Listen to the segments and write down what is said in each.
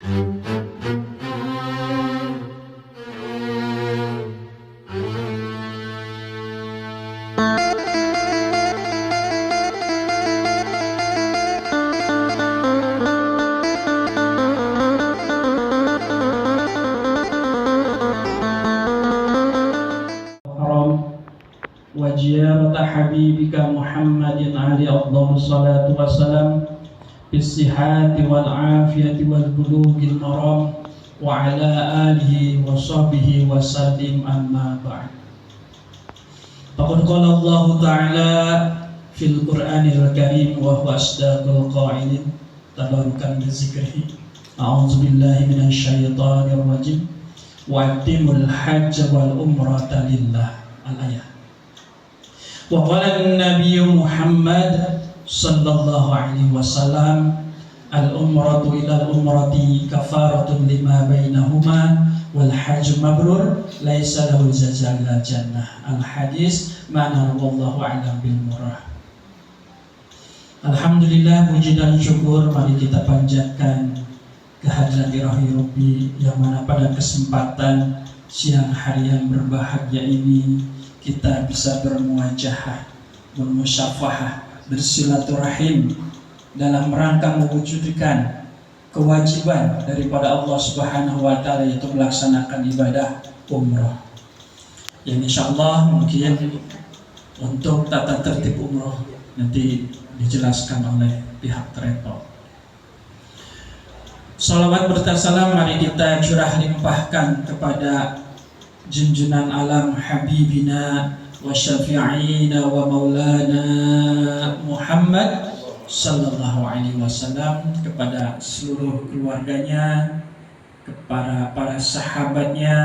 وزيارة حبيبك محمد عليه أفضل الصلاة والسلام بالصحة والعافية والبلوغ المرام وعلى آله وصحبه وسلم أما بعد. فقد قال الله تعالى في القرآن الكريم وهو أصدق القائلين تباركا بذكره أعوذ بالله من الشيطان الرجيم وأتموا الحج والعمرة لله الآية. وقال النبي محمد صلى الله عليه وسلم العمرة إلى العمرة كفارة لما بينهما والحج مبرور ليس له جزاء إلا الجنة. الحديث ma'na wallahu a'lam bil murah. Alhamdulillah, puji dan syukur mari kita panjatkan kehadiran ilahi Rabbi yang mana pada kesempatan siang hari yang berbahagia ini kita bisa bermuajahah, bermusyafahah, bersilaturahim dalam rangka mewujudkan kewajiban daripada Allah Subhanahu wa taala, yaitu melaksanakan ibadah umrah. Yang insyaallah mungkin untuk tata tertib umrah nanti dijelaskan oleh pihak travel. Salawat bertasalam mari kita curah limpahkan kepada junjunan alam habibina wa syafi'ina wa maulana Muhammad sallallahu alaihi wasallam, kepada seluruh keluarganya, kepada para sahabatnya,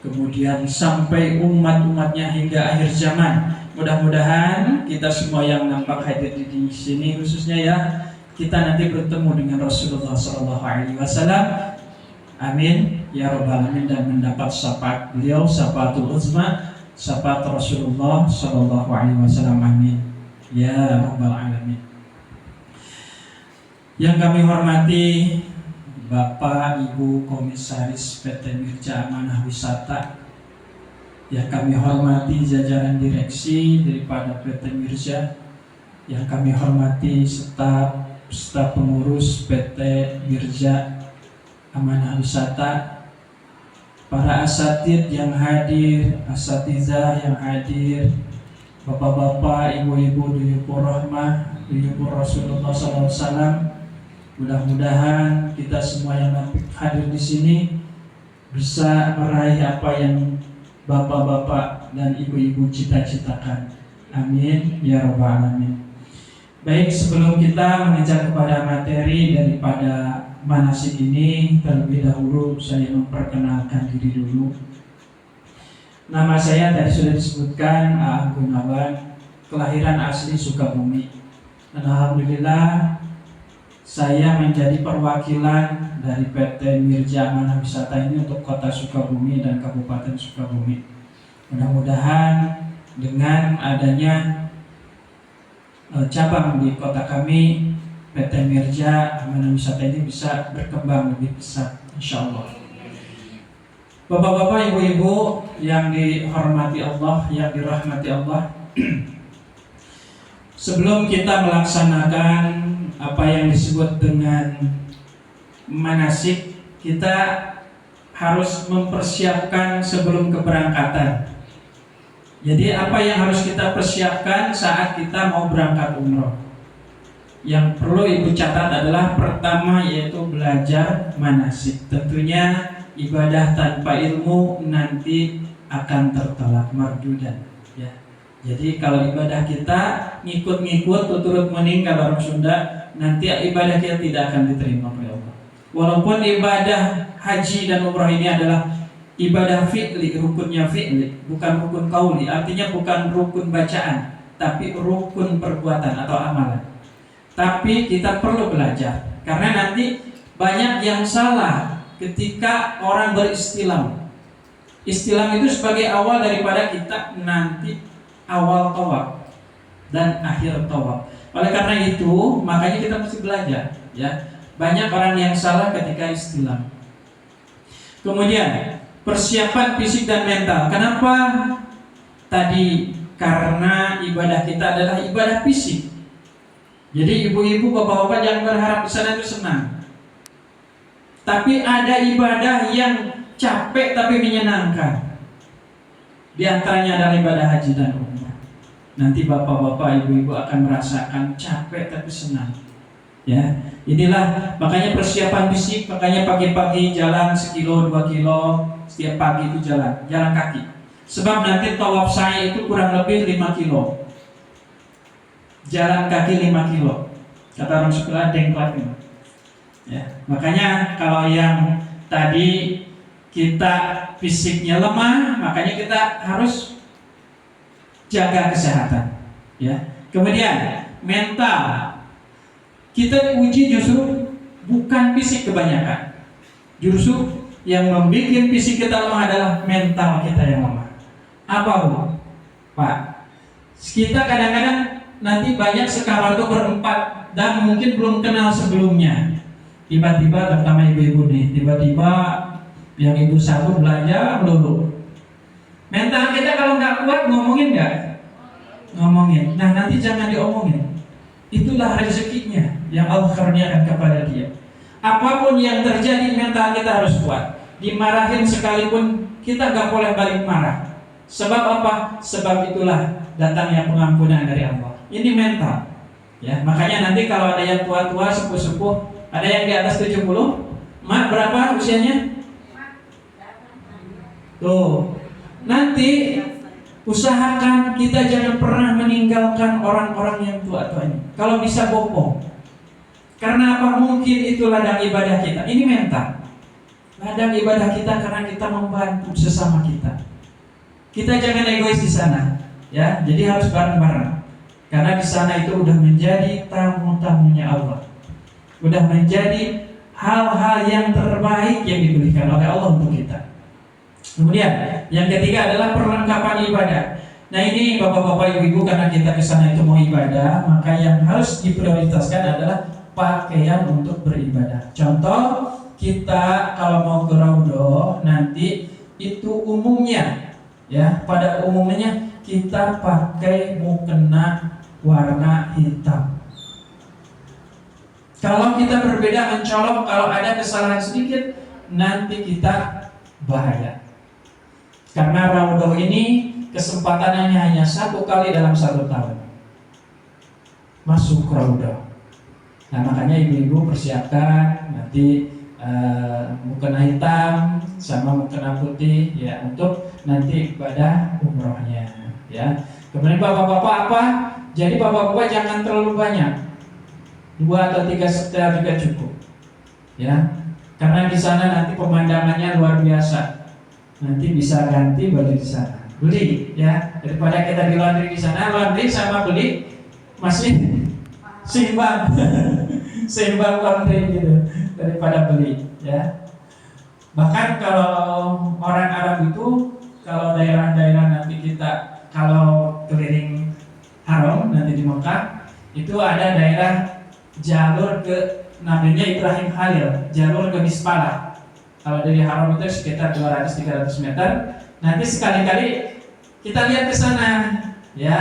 kemudian sampai umat-umatnya hingga akhir zaman. Mudah-mudahan kita semua yang nampak hadir di sini khususnya ya, kita nanti bertemu dengan Rasulullah sallallahu alaihi wasallam. Amin ya rabbal alamin, dan mendapat syafaat beliau, syafaatul uzma, syafaat Rasulullah sallallahu alaihi wasallam. Amin ya rabbal alamin. Yang kami hormati Bapak Ibu Komisaris PT Mirja Amanah Wisata, yang kami hormati jajaran direksi daripada PT Mirja, yang kami hormati staf pengurus PT Mirja Amanah Wisata, para asatid yang hadir, asatizah yang hadir, bapak-bapak, ibu-ibu, duyupur rahmah, duyupur Rasulullah SAW. Mudah-mudahan kita semua yang hadir di sini bisa meraih apa yang bapak-bapak dan ibu-ibu cita-citakan. Amin ya rabbal alamin. Baik, sebelum kita mengejar kepada materi daripada manasik ini, terlebih dahulu saya memperkenalkan diri dulu. Nama saya tadi sudah disebutkan, Aang Gunawan, kelahiran asli Sukabumi. Dan alhamdulillah saya menjadi perwakilan dari PT Mirja Amanah Wisata ini untuk Kota Sukabumi dan Kabupaten Sukabumi. Mudah-mudahan dengan adanya cabang di kota kami, PT Mirja Amanah Wisata ini bisa berkembang lebih besar, insyaallah. Bapak-bapak, ibu-ibu yang dihormati Allah, yang dirahmati Allah, sebelum kita melaksanakan apa yang disebut dengan manasik, kita harus mempersiapkan sebelum keberangkatan. Jadi apa yang harus kita persiapkan saat kita mau berangkat umroh? Yang perlu ibu catat adalah pertama yaitu belajar manasik. Tentunya ibadah tanpa ilmu nanti akan tertolak mardudan, ya. Jadi kalau ibadah kita ngikut-ngikut tuturut mening kalau orang Sunda, nanti ibadah kita tidak akan diterima oleh Allah. Walaupun ibadah haji dan umrah ini adalah ibadah fi'li, rukunnya fi'li, bukan rukun qauli, artinya bukan rukun bacaan, tapi rukun perbuatan atau amalan. Tapi kita perlu belajar, karena nanti banyak yang salah ketika orang beristilam. Istilam itu sebagai awal daripada kita nanti awal tawaf dan akhir tawaf. Oleh karena itu, makanya kita mesti belajar, ya. Banyak orang yang salah ketika istilam. Kemudian persiapan fisik dan mental. Kenapa tadi? Karena ibadah kita adalah ibadah fisik. Jadi ibu-ibu, bapak-bapak jangan berharap di sana itu senang. Tapi ada ibadah yang capek tapi menyenangkan. Di antaranya adalah ibadah haji dan umrah. Nanti bapak-bapak, ibu-ibu akan merasakan capek tapi senang. Ya, inilah makanya persiapan fisik. Makanya pagi-pagi jalan 1-2 kilo setiap pagi itu jalan kaki. Sebab nanti tawaf saya itu kurang lebih 5 kilo. Jalan kaki 5 kilo. Kata orang sekolah dengklak. Ya, makanya kalau yang tadi kita fisiknya lemah, makanya kita harus jaga kesehatan. Ya. Kemudian mental. Kita diuji justru bukan fisik kebanyakan. Justru yang membuat fisik kita lemah adalah mental kita yang lemah. Apa Bu? Pak, kita kadang-kadang nanti banyak sekamar itu berempat dan mungkin belum kenal sebelumnya. Tiba-tiba, terutama ibu-ibu nih, tiba-tiba yang ibu satu belanja melulu. Mental kita kalau nggak kuat ngomongin nggak? Ngomongin. Nah nanti jangan diomongin. Itulah rezekinya yang Allah karuniakan kepada dia. Apapun yang terjadi, mental kita harus kuat. Dimarahin sekalipun kita gak boleh balik marah. Sebab apa? Sebab itulah datangnya pengampunan dari Allah. Ini mental. Ya, makanya nanti kalau ada yang tua-tua, sepuh-sepuh, ada yang di atas 70, mak berapa usianya? Tuh, nanti usahakan kita jangan pernah meninggalkan orang-orang yang tua-tua ini. Kalau bisa bohong. Karena apa? Mungkin itu ladang ibadah kita. Ini mental. Ladang ibadah kita karena kita membantu sesama kita. Kita jangan egois di sana, ya. Jadi harus bareng-bareng. Karena di sana itu udah menjadi tamu-tamunya Allah. Udah menjadi hal-hal yang terbaik yang diberikan oleh Allah untuk kita. Kemudian yang ketiga adalah perlengkapan ibadah. Nah ini bapak-bapak, ibu-ibu, karena kita ke sana itu mau ibadah, maka yang harus diprioritaskan adalah pakaian untuk beribadah. Contoh, kita kalau mau ke Raudhah nanti itu umumnya, ya pada umumnya kita pakai mukena warna hitam. Kalau kita berbeda mencolok, kalau ada kesalahan sedikit, nanti kita bahaya. Karena Raudhah ini kesempatannya hanya 1 kali dalam 1 tahun masuk Raudhah. Nah makanya ibu-ibu persiapkan nanti mukena hitam sama mukena putih ya untuk nanti ibadah umrohnya ya. Kemudian bapak-bapak apa? Jadi bapak-bapak jangan terlalu banyak, 2 atau 3 setel juga cukup ya. Karena di sana nanti pemandangannya luar biasa. Nanti bisa ganti baju di sana, beli ya, daripada kita di laundry di sana, laundry sama beli masih seimbang, seimbang laundry gitu daripada beli ya. Bahkan kalau orang Arab itu, kalau daerah-daerah nanti kita kalau keliling haram nanti di Mekah itu ada daerah jalur ke namanya Ibrahim Khalil, jalur ke Mispalah. Kalau dari haram itu sekitar 200-300 meter. Nanti sekali-kali kita lihat ke sana, ya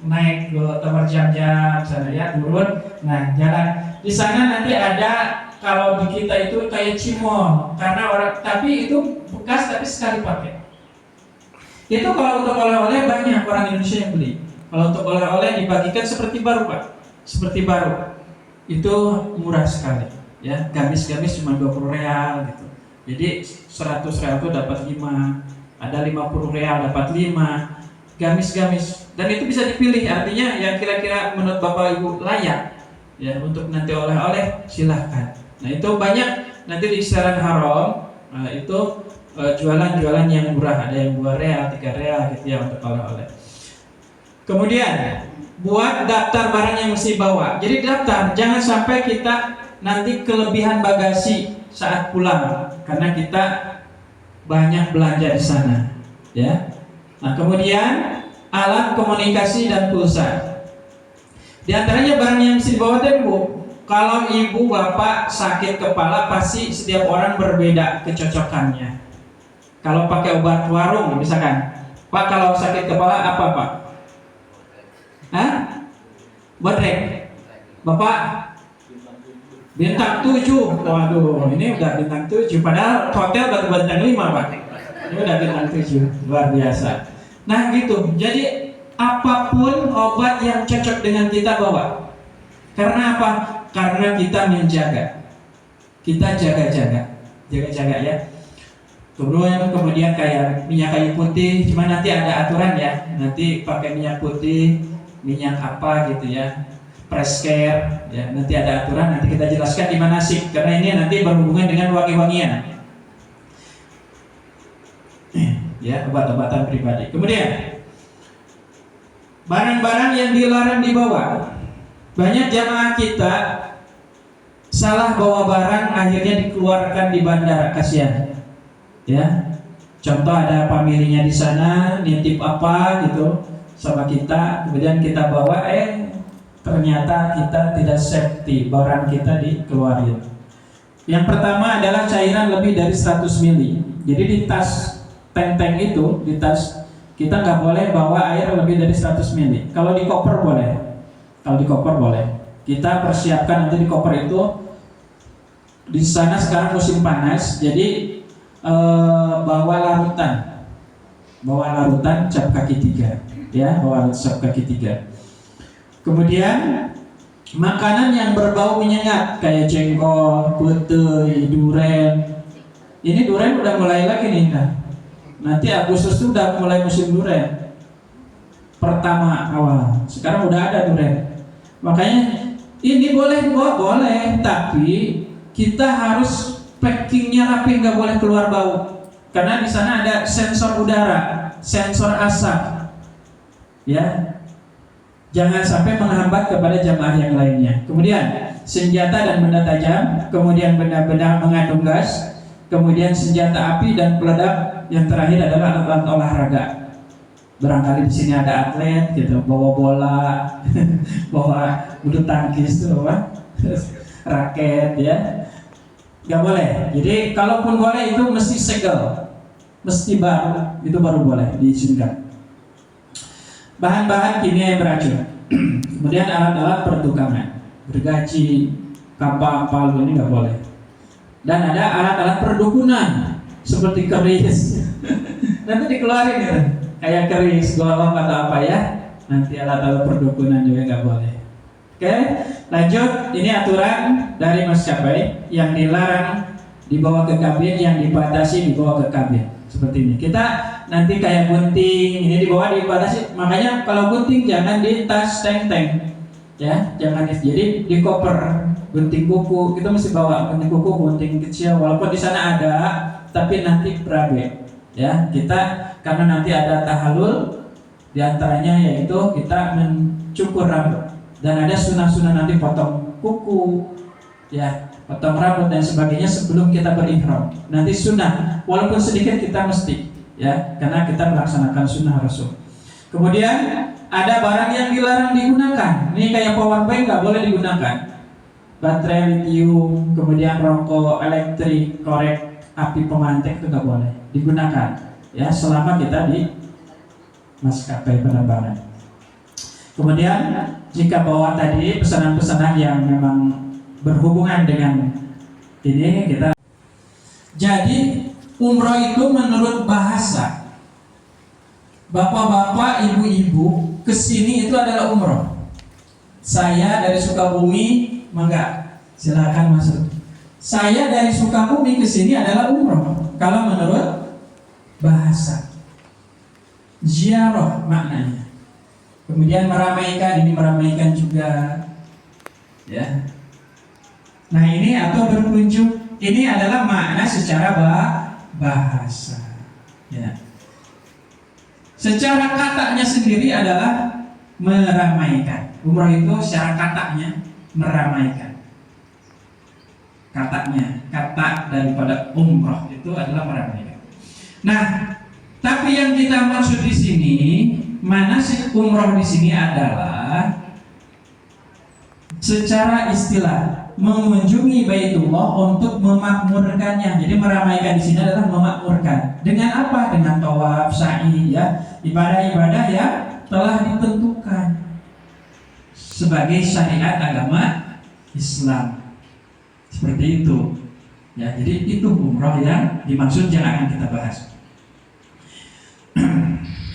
naik ke tower jam-jam sana ya, turun. Nah jalan di sana nanti ada, kalau di kita itu kayak cimol, karena orang, tapi itu bekas tapi sekali pakai. Itu kalau untuk oleh-oleh banyak orang Indonesia yang beli. Kalau untuk oleh-oleh dibagikan seperti baru Pak, seperti baru. Itu murah sekali, ya gamis-gamis cuma 20 real gitu. Jadi 100 real itu dapat 5, ada 50 real dapat 5, gamis-gamis. Dan itu bisa dipilih, artinya yang kira-kira menurut Bapak Ibu layak ya untuk nanti oleh-oleh, silahkan. Nah itu banyak nanti di sekitaran haram, itu jualan-jualan yang murah, ada yang 2 real, 3 real gitu ya untuk oleh-oleh. Kemudian buat daftar barang yang mesti bawa. Jadi daftar, jangan sampai kita nanti kelebihan bagasi saat pulang karena kita banyak belanja di sana ya. Nah kemudian alat komunikasi dan pulsa. Di antaranya barang yang mesti dibawa dan Bu, Kalau ibu bapak sakit kepala pasti setiap orang berbeda kecocokannya. Kalau pakai obat warung misalkan, Pak kalau sakit kepala apa Pak? Hah? Bodrek. Bapak? Bintang 7. Waduh, ini udah bintang 7. Padahal hotel baru bintang 5 Pak. Ini udah bintang 7. Luar biasa. Nah gitu. Jadi apapun obat yang cocok dengan kita bawa. Karena apa? Karena kita menjaga. Kita jaga-jaga. Jaga-jaga ya. Kemudian kayak minyak kayu putih, cuma nanti ada aturan ya. Nanti pakai minyak putih, minyak apa gitu ya, Preskare ya. Nanti ada aturan, nanti kita jelaskan di manasik karena ini nanti berhubungan dengan wangi-wangian. Ya, obat-obatan pribadi. Kemudian barang-barang yang dilarang dibawa. Banyak jamaah kita salah bawa barang, akhirnya dikeluarkan di bandara, kasihan. Ya, contoh ada familinya di sana nitip apa gitu sama kita, kemudian kita bawa, ternyata kita tidak safety, barang kita dikeluarin. Yang pertama adalah cairan lebih dari 100 ml. Jadi di tas tank itu, di tas kita nggak boleh bawa air lebih dari 100 ml. Kalau di koper boleh. Kalau di koper boleh. Kita persiapkan nanti di koper itu. Di sana sekarang musim panas, jadi bawa larutan cap kaki 3 ya, bawa cap kaki 3. Kemudian makanan yang berbau menyengat kayak jengkol, putih, duren. Ini duren udah mulai lagi nih, nanti Agustus itu udah mulai musim duren pertama awal. Sekarang udah ada duren, makanya ini boleh tapi kita harus packingnya rapi, nggak boleh keluar bau. Karena di sana ada sensor udara, sensor asap. Ya, jangan sampai menghambat kepada jamaah yang lainnya. Kemudian senjata dan benda tajam, kemudian benda-benda mengandung gas, kemudian senjata api dan peledak. Yang terakhir adalah alat-alat olahraga. Barangkali di sini ada atlet, gitu, bawa bola, bawa bulu tangkis, bawa raket, ya. Gak boleh. Jadi kalaupun boleh itu mesti segel, mesti baru, itu baru boleh diizinkan. Bahan-bahan kimia yang beracun. Kemudian alat-alat pertukangan, gergaji, kampak, palu, ini gak boleh. Dan ada alat-alat perdukunan seperti keris. Nanti dikeluarin ya, kayak keris, golong atau apa ya. Nanti alat-alat perdukunan juga gak boleh. Oke, lanjut. Ini aturan dari maskapai yang dilarang dibawa ke kabin, yang dibatasi dibawa ke kabin. Seperti ini. Kita nanti kayak gunting, ini dibatasi. Makanya kalau gunting jangan di tas tank, ya, jangan jadi di koper. Gunting kuku kita mesti bawa gunting kuku, gunting kecil. Walaupun di sana ada, tapi nanti berabe. Ya, kita karena nanti ada tahalul, diantaranya yaitu kita mencukur rambut. Dan ada sunah-sunah nanti potong kuku, ya, potong rambut dan sebagainya sebelum kita berihram. Nanti sunah, walaupun sedikit kita mesti, ya, karena kita melaksanakan sunnah Rasul. Kemudian ada barang yang dilarang digunakan. Ini kayak power bank nggak boleh digunakan. Baterai lithium, kemudian rokok elektrik, korek api pemantik itu nggak boleh digunakan. Ya, selama kita di maskapai penerbangan. Kemudian jika bawa tadi pesanan-pesanan yang memang berhubungan dengan ini kita. Jadi umroh itu menurut bahasa bapak-bapak, ibu-ibu kesini itu adalah umroh. Saya dari Sukabumi, mangga silakan masuk. Saya dari Sukabumi kesini adalah umroh. Kalau menurut bahasa ziarah maknanya. Kemudian meramaikan, ini meramaikan juga, ya. Nah ini atau berkunjung, ini adalah makna secara bahasa, ya. Secara katanya sendiri adalah meramaikan. Umrah itu secara katanya meramaikan. Katanya, kata daripada umrah itu adalah meramaikan. Nah, tapi yang kita maksud di sini, manasik umroh di sini adalah secara istilah mengunjungi Baitullah untuk memakmurkannya. Jadi meramaikan di sini adalah memakmurkan. Dengan apa? Dengan tawaf, sa'i, ya, ibadah-ibadah yang telah ditentukan sebagai syariat agama Islam. Seperti itu. Ya, jadi itu umroh yang dimaksud yang akan kita bahas.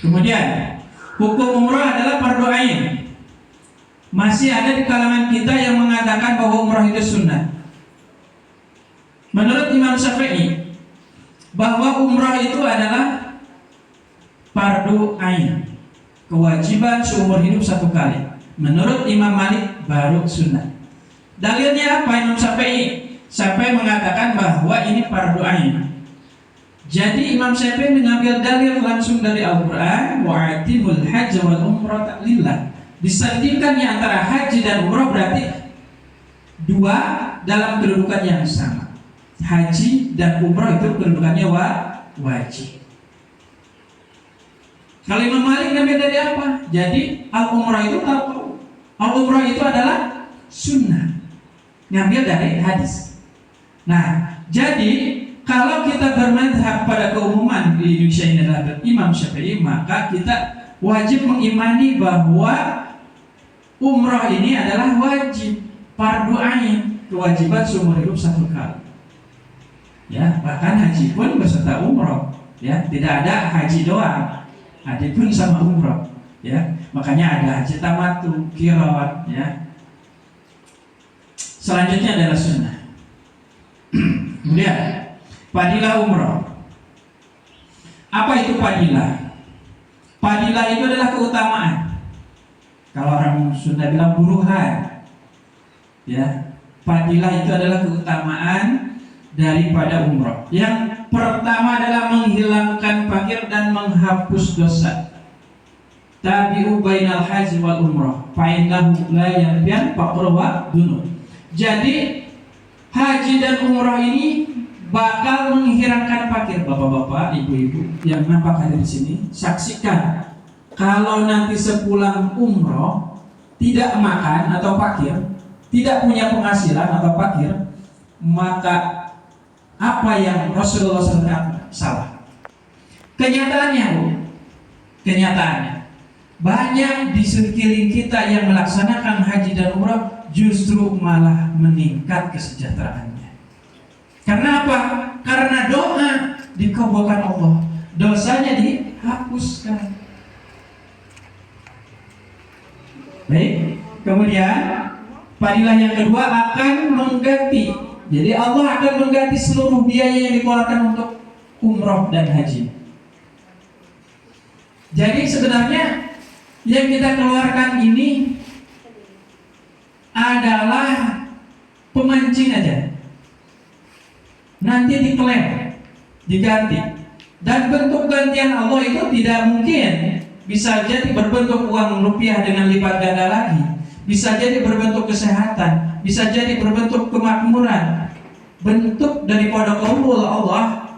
Kemudian hukum umroh adalah fardu ain. Masih ada di kalangan kita yang mengatakan bahwa umroh itu sunnah. Menurut Imam Syafi'i, bahwa umroh itu adalah fardu ain, kewajiban seumur hidup satu kali. Menurut Imam Malik baru sunnah. Dalilnya apa Imam Syafi'i? Syafi'i mengatakan bahwa ini fardu ain. Jadi Imam Syafi'i mengambil dalil langsung dari Al-Quran, wa'atimul hajj wal umrah lillah. Disandingkan antara haji dan umrah berarti dua dalam kedudukan yang sama. Haji dan umrah itu kedudukannya wajib. Kalau Imam Malik ngambil dari apa? Jadi al-umrah itu tahu. Al-umrah itu adalah sunnah. Ngambil dari hadis. Nah, jadi kalau kita bermadhab pada keumuman di Indonesia ini adalah Imam Syafi'i, maka kita wajib mengimani bahwa umrah ini adalah wajib, fardu ain, kewajiban seumur hidup satu kali. Ya, bahkan haji pun beserta umrah. Ya, tidak ada haji doang, haji pun sama umrah. Ya, makanya ada haji tamattu, qiran. Ya. Selanjutnya adalah sunnah. Kemudian fadilah umrah. Apa itu fadilah? Fadilah itu adalah keutamaan. Kalau orang Sunda bilang buruhan. Ya, fadilah itu adalah keutamaan daripada umrah. Yang pertama adalah menghilangkan fakir dan menghapus dosa. Tabi'u bainal haji wal umrah fa innahu la yanfi'u faqra wa dunub. Jadi haji dan umrah ini bakal menghilangkan fakir. Bapak-bapak, ibu-ibu yang nampak hadir di sini, saksikan kalau nanti sepulang umroh tidak makan atau fakir, tidak punya penghasilan atau fakir, maka apa yang Rasulullah SAW salah. Kenyataannya, Bu, kenyataannya banyak di sekeliling kita yang melaksanakan haji dan umrah justru malah meningkat kesejahteraannya. Karena apa? Karena doa dikabulkan Allah, dosanya dihapuskan. Baik, kemudian fadilah yang kedua akan mengganti. Jadi Allah akan mengganti seluruh biaya yang dikeluarkan untuk umroh dan haji. Jadi sebenarnya yang kita keluarkan ini adalah pemancing aja. Nanti diklaim, diganti. Dan bentuk gantian Allah itu tidak mungkin bisa jadi berbentuk uang rupiah dengan lipat ganda lagi, bisa jadi berbentuk kesehatan, bisa jadi berbentuk kemakmuran. Bentuk daripada qaul Allah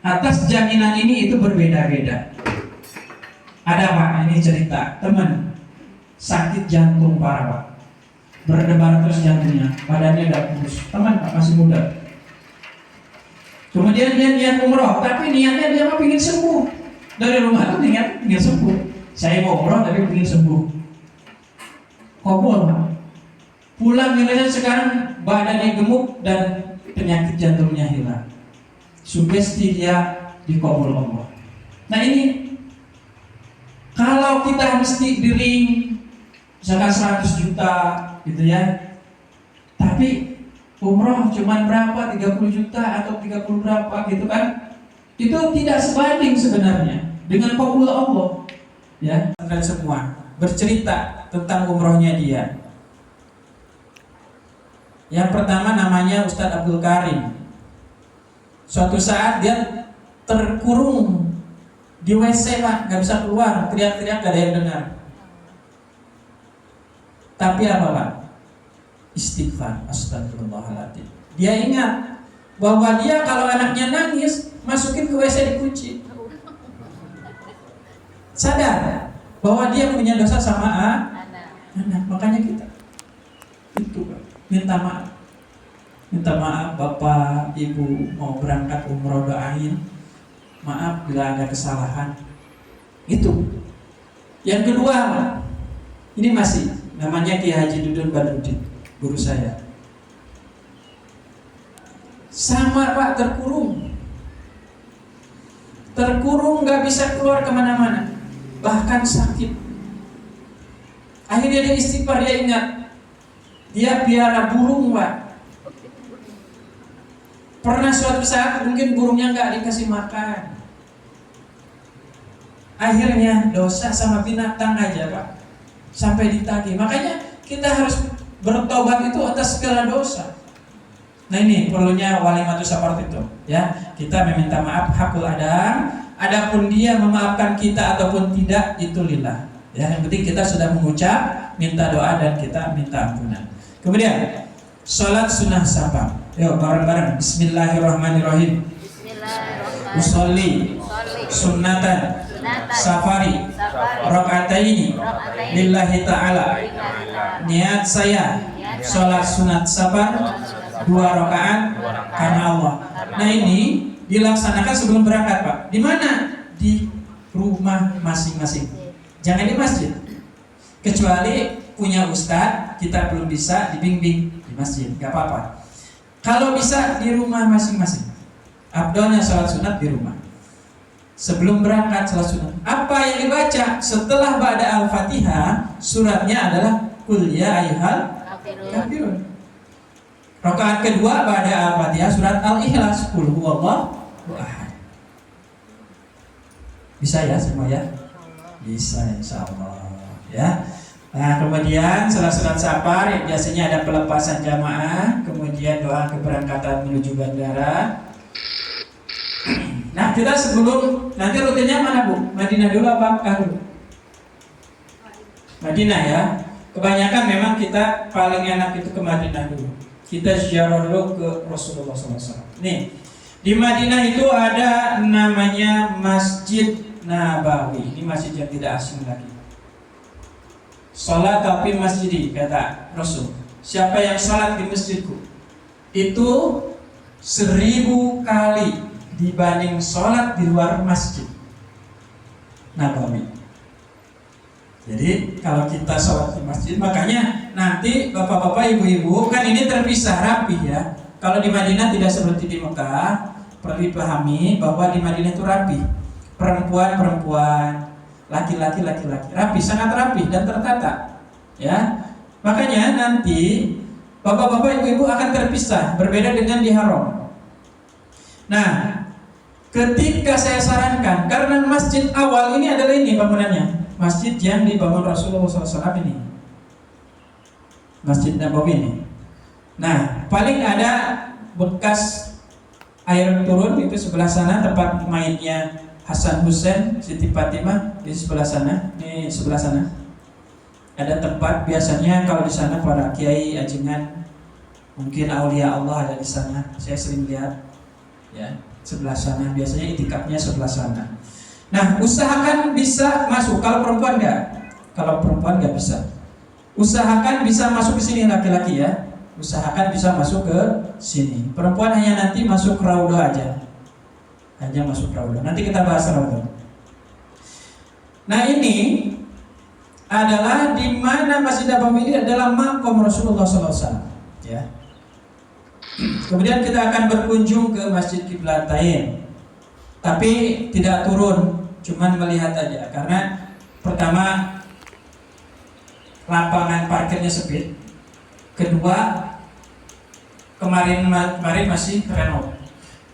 atas jaminan ini itu berbeda-beda. Ada Pak, ini cerita teman sakit jantung parah Pak, berdebar terus jantungnya, badannya udah kurus. Teman Pak masih muda. Kemudian dia niat umroh, tapi niatnya dia mah ingin sembuh. Dari rumah tuh niat ingin sembuh. Saya mau umroh tapi ingin sembuh. Kabul Pak. Pulang Indonesia sekarang badannya gemuk dan penyakit jantungnya hilang. Sugesti dia dikabul Allah. Nah ini kalau kita mesti diring misalkan 100 juta gitu ya, tapi umroh cuma berapa, 30 juta atau 30 berapa gitu kan, itu tidak sebanding sebenarnya dengan kabul Allah. Ya, dan semua bercerita tentang umrohnya dia. Yang pertama namanya Ustadz Abdul Karim. Suatu saat dia terkurung di WC Pak, nggak bisa keluar, teriak-teriak gak ada yang dengar. Tapi apa Pak? Istighfar, astagfirullahaladzim. Dia ingat bahwa dia kalau anaknya nangis, masukin ke WC dikunci. Sadar bahwa dia punya dosa sama anak. Makanya kita Itu Pak. Minta maaf Bapak Ibu mau berangkat umroh, doain. Maaf bila ada kesalahan. Itu. Yang kedua, ini masih namanya Ki Haji Dudun Badrudin, guru saya. Sama Pak, terkurung nggak bisa keluar kemana-mana, bahkan sakit. Akhirnya dia istighfar, dia ingat dia piara burung Pak. Pernah suatu saat mungkin burungnya nggak dikasih makan, akhirnya dosa sama binatang aja Pak sampai ditagih. Makanya kita harus bertobat itu atas segala dosa. Nah ini perlunya walimatu seperti itu ya. Kita meminta maaf hakul adam. Adapun dia memaafkan kita ataupun tidak itu lillah ya. Yang penting kita sudah mengucap, minta doa dan kita minta ampunan. Kemudian sholat sunnah safar. Yuk bareng-bareng. Bismillahirrahmanirrahim. Usolli sunnatan safari rakaataini lillahi ta'ala. Niat saya sholat sunat safar 2 rakaat karena Allah. Nah ini dilaksanakan sebelum berangkat Pak. Di mana? Di rumah masing-masing. Jangan di masjid. Kecuali punya ustadz, kita belum bisa dibimbing di masjid, gak apa-apa. Kalau bisa di rumah masing-masing. Afdalnya sholat sunat di rumah. Sebelum berangkat sholat sunat. Apa yang dibaca setelah ba'da al-Fatihah? Suratnya adalah Qul ya ayyuhal kafirun. Rakaat kedua ba'da al-Fatihah surat Al-Ikhlas, Qul huwallahu ahad. Bisa ya semua ya? Bisa insyaallah ya. Nah kemudian setelah surat safar biasanya ada pelepasan jamaah, kemudian doa keberangkatan menuju bandara. Nah kita sebelum, nanti rutenya mana Bu? Madinah dulu apa Mekah dulu? Madinah ya. Kebanyakan memang kita paling enak itu ke Madinah dulu. Kita ziarah dulu ke Rasulullah SAW. Nih di Madinah itu ada namanya Masjid Nabawi. Ini masjid yang tidak asing lagi. Sholat tapi masjidi, kata Rasul. Siapa yang sholat di masjidku itu 1000 kali dibanding sholat di luar masjid Nabawi. Jadi kalau kita sholat di masjid, makanya nanti bapak-bapak, ibu-ibu kan ini terpisah rapi ya. Kalau di Madinah tidak seperti di Mekah, perlu dipahami bahwa di Madinah itu rapi. Perempuan, laki-laki, rapi, sangat rapi dan tertata ya. Makanya nanti bapak-bapak, ibu-ibu akan terpisah, berbeda dengan di haram. Nah ketika saya sarankan, karena masjid awal ini adalah ini bangunannya, masjid yang dibangun Rasulullah SAW ini, Masjid Nabawi ini. Nah paling ada bekas air turun itu sebelah sana, tempat mainnya Hasan Hussein, Siti Fatimah di sebelah sana. Ini sebelah sana ada tempat, biasanya kalau di sana para kiai ajengan, mungkin aulia Allah ada di sana. Saya sering lihat ya, sebelah sana biasanya itikafnya sebelah sana. Nah usahakan bisa masuk. Kalau perempuan nggak bisa. Usahakan bisa masuk ke sini laki-laki ya. Usahakan bisa masuk ke sini. Perempuan hanya nanti masuk raudhah aja. Hanya masuk raudhah. Nanti kita bahas raudhah. Nah ini adalah di mana Masjid Nabawi ini adalah maqam Rasulullah SAW. Ya. Kemudian kita akan berkunjung ke Masjid Qiblatain. Tapi tidak turun, cuman melihat aja. Karena pertama lapangan parkirnya sempit. Kedua kemarin masih renov.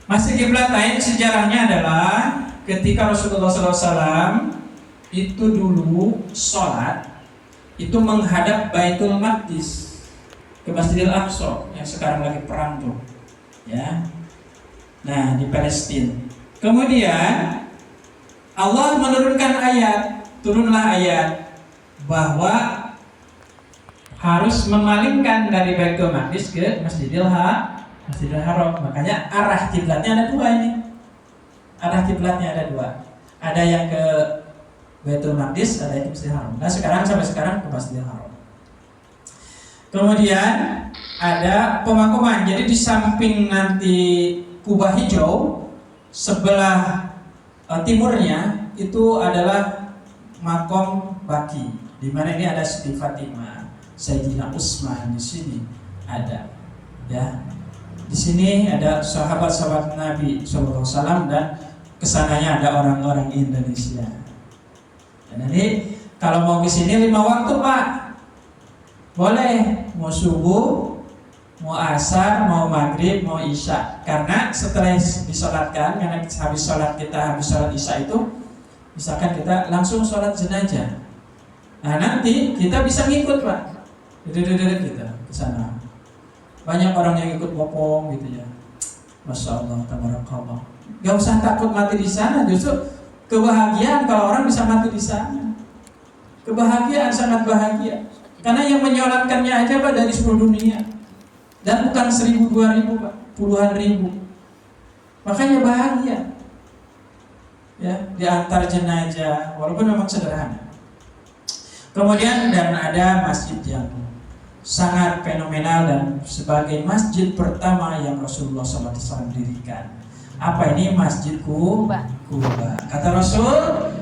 Masjid Qiblatain sejarahnya adalah ketika Rasulullah SAW itu dulu sholat itu menghadap Baitul Maqdis ke Masjidil Aqsa yang sekarang lagi perang tuh, ya. Nah di Palestina. Kemudian Allah menurunkan turunlah ayat bahwa harus memalingkan dari Baitul Maqdis ke Masjidil Haram. Makanya arah kiblatnya ada dua ini. Arah kiblatnya ada dua. Ada yang ke Baitul Maqdis, ada yang ke Masjidil Haram. Nah sampai sekarang ke Masjidil Haram. Kemudian ada pemakoman. Jadi di samping nanti kubah hijau, sebelah timurnya itu adalah makom Baki, di mana ini ada Siti Fatimah, Sayyidina Utsman di sini ada, ya. Di sini ada sahabat-sahabat Nabi SAW dan kesananya ada orang-orang Indonesia. Dan nanti kalau mau ke sini 5 waktu Pak, boleh, mau subuh, mau asar, mau maghrib, mau isya. Karena setelah disolatkan, karena habis sholat isya itu, misalkan kita langsung sholat jenazah. Nah nanti kita bisa ngikut Pak, duduk kita ke sana. Banyak orang yang ikut bopong gitu ya. Masya Allah, tabarakallah. Gak usah takut mati di sana, justru kebahagiaan kalau orang bisa mati di sana. Kebahagiaan, sangat bahagia. Karena yang menyolatkannya aja Pak dari seluruh dunia. Dan bukan 1.000, 2.000 Pak, puluhan ribu. Makanya bahagia. Ya, diantar jenazah, walaupun memang sederhana. Kemudian dan ada masjid yang sangat fenomenal dan sebagai masjid pertama yang Rasulullah SAW dirikan. Apa ini? Masjid Kuba. Kata Rasul,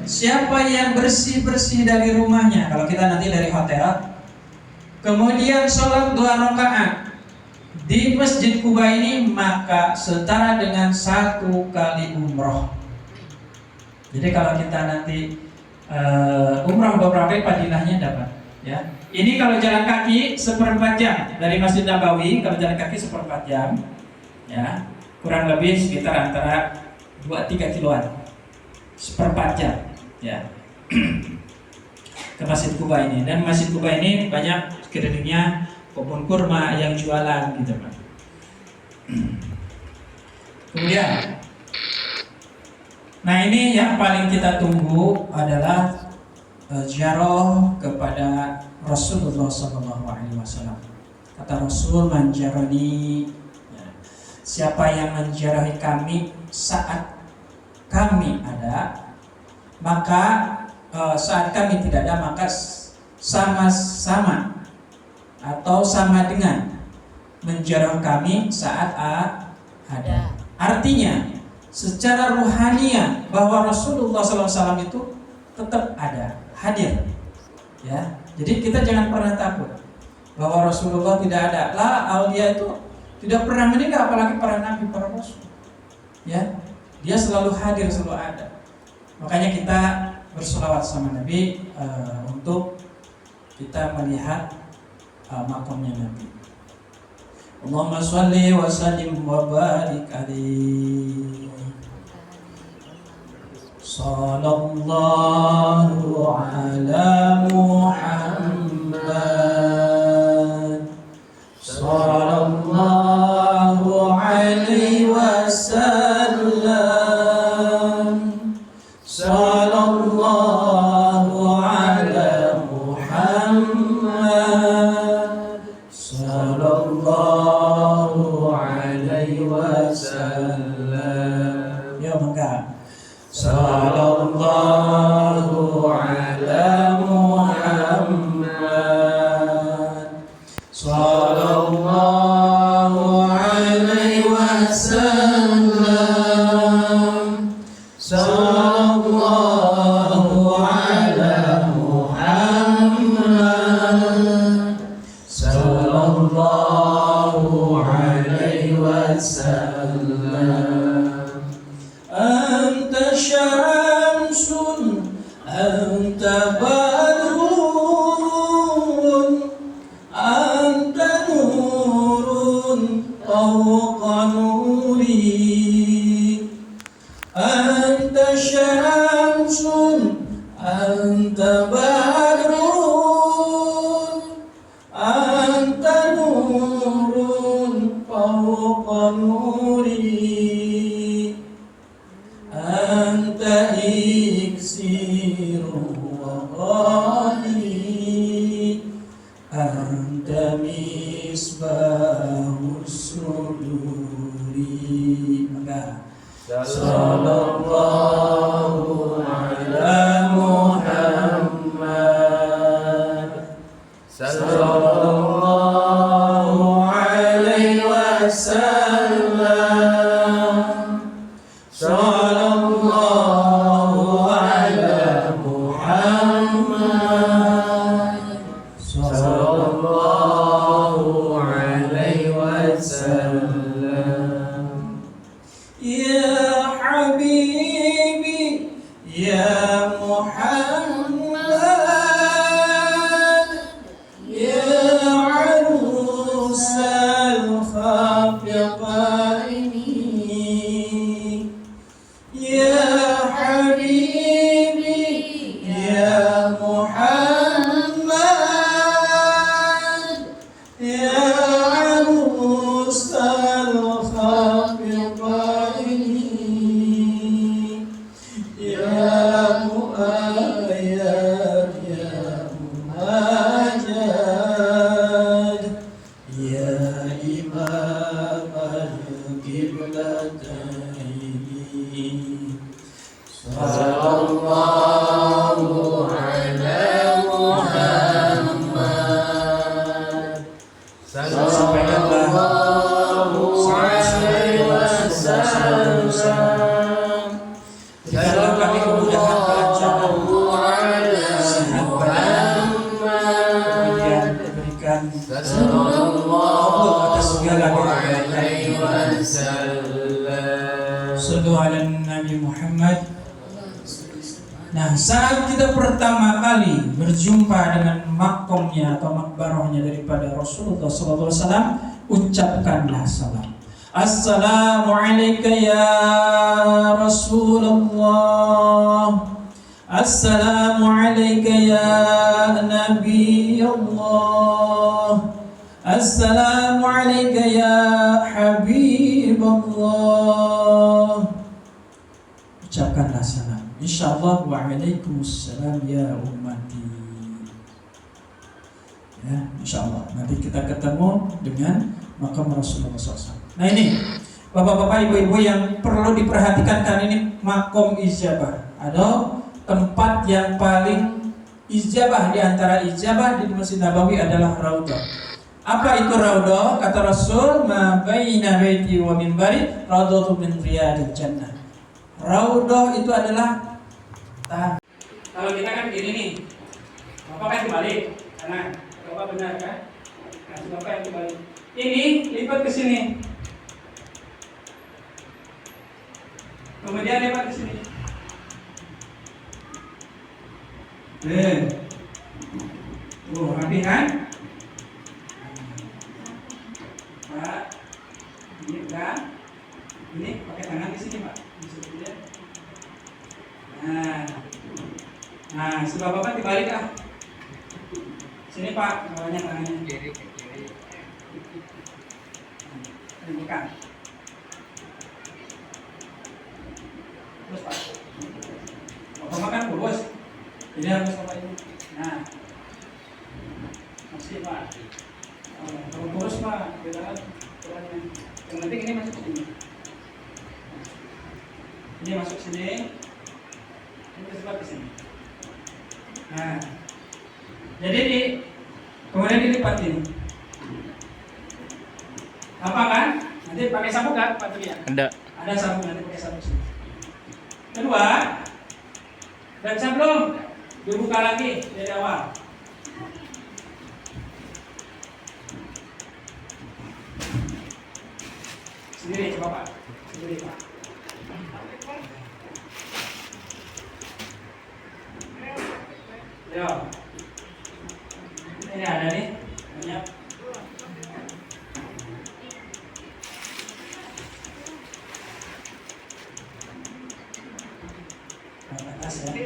siapa yang bersih-bersih dari rumahnya, kalau kita nanti dari hotel, kemudian sholat 2 rakaat di Masjid Kuba ini, maka setara dengan 1 kali umroh. Jadi kalau kita nanti umroh beberapa fadilahnya dapat, ya. Ini kalau jalan kaki 1/4 jam dari Masjid Nabawi, kalau jalan kaki 1/4 jam, ya, kurang lebih sekitar antara 2-3 kiloan, 1/4 jam, ya, ke Masjid Kuba ini. Dan Masjid Kuba ini banyak sekelilingnya pohon kurma yang jualan gitu Pak. Kemudian, nah ini yang paling kita tunggu adalah ziarah kepada Rasulullah SAW. Kata Rasul, manjaroni, ya, siapa yang menziarahi kami saat kami ada, maka saat kami tidak ada, maka sama-sama atau sama dengan menziarah kami saat ada. Artinya secara ruhaniah bahwa Rasulullah SAW itu tetap ada, hadir, ya. Jadi kita jangan pernah takut bahwa Rasulullah tidak ada. Lah, aulia itu tidak pernah meninggal, apalagi para nabi, para rasul, ya. Dia selalu hadir, selalu ada. Makanya kita bersolawat sama Nabi untuk kita melihat makamnya Nabi. Allahumma sholli wa sallim wa barik alaihi. Sallallahu ala Muhammad. Sallallahu alaihi wasallam. Sallallahu ala Muhammad. Sallallahu alaihi wasallam. Ya maka sallallahu ala Muhammad. Sallallahu alaihi wasallam. Sallallahu ala Muhammad. Sallallahu alaihi wasallam. Anta syamsun, anta badrun, anta nurun fawqa nuri. Anta syamsun, anta badrun, anta nurun fawqa nuri. Anta iksiru wa ghali, anta misbahus suduri. Maka sallallahu ala Muhammad. Sallallahu Sallallahu ala Muhammad. Sallallahu alaihi wasallam. Ya Habibi ya Muhammad, ya arusal khafiqaini, ya Habibi ya Muhammad, ya arusal khafiqaini, ya muayyad ya muhajjad, ya imam al-qiblataini. Sallallahu ala Muhammad. Sallallahu alaihi wasallam. Dalam kami kemudahan kelancaran sehat badan, kemudian diberikan Allah atas segala kebaikan. Sallu ala Nabi Muhammad. Nah, saat kita pertama kali berjumpa dengan makomnya atau makbarohnya daripada Rasulullah SAW, ucapkanlah salam. Assalamualaikum ya Rasulullah. Assalamualaikum ya Nabi Allah. Assalamualaikum ya Habib Allah. Ucapkanlah salam. InsyaAllah wa'alaikumussalam ya ummati. Ya, insyaAllah nanti kita ketemu dengan makam Rasulullah SAW. Nah ini bapak-bapak, ibu-ibu yang perlu diperhatikan kali ini, makom ijabah. Ada tempat yang paling ijabah di antara ijabah di Masjid Nabawi adalah raudhah. Apa itu raudhah? Kata Rasul, ma baina baiti wa minbari raudhatun min riyadil jannah. Raudhah itu adalah kalau kita kan gini nih, bapak kan dibalik kanan, bapak benar kan? Nah, bapak yang dibalik. Ini lipat ke sini, kemudian lipat ke sini. Rapi kan? Pak, ini kan? Ini pakai tangan di sini Pak. Nah, sebelah bapak dibalik ah. Sini Pak, bawahnya tangannya. Kiri. Ini bukan. Terus Pak. Bapak kan kurus. Jadi harus apa ini? Nah. Masih Pak. Kalau kurus Pak, beda ukurannya. Yang penting ini masuk sini. Ini masuk sini. Ini sebelah ke sini. Nah, jadi kemudian dilipat ini. Apa kan? Nanti pakai sabuk kan, Pak Tulia? Ada sabuk, nanti pakai sabuk sini. Kedua, dan sebelum dibuka lagi dari awal. Sendiri coba Pak, sendiri Pak. Yo, ini ada nih banyak. Atas ya. Nah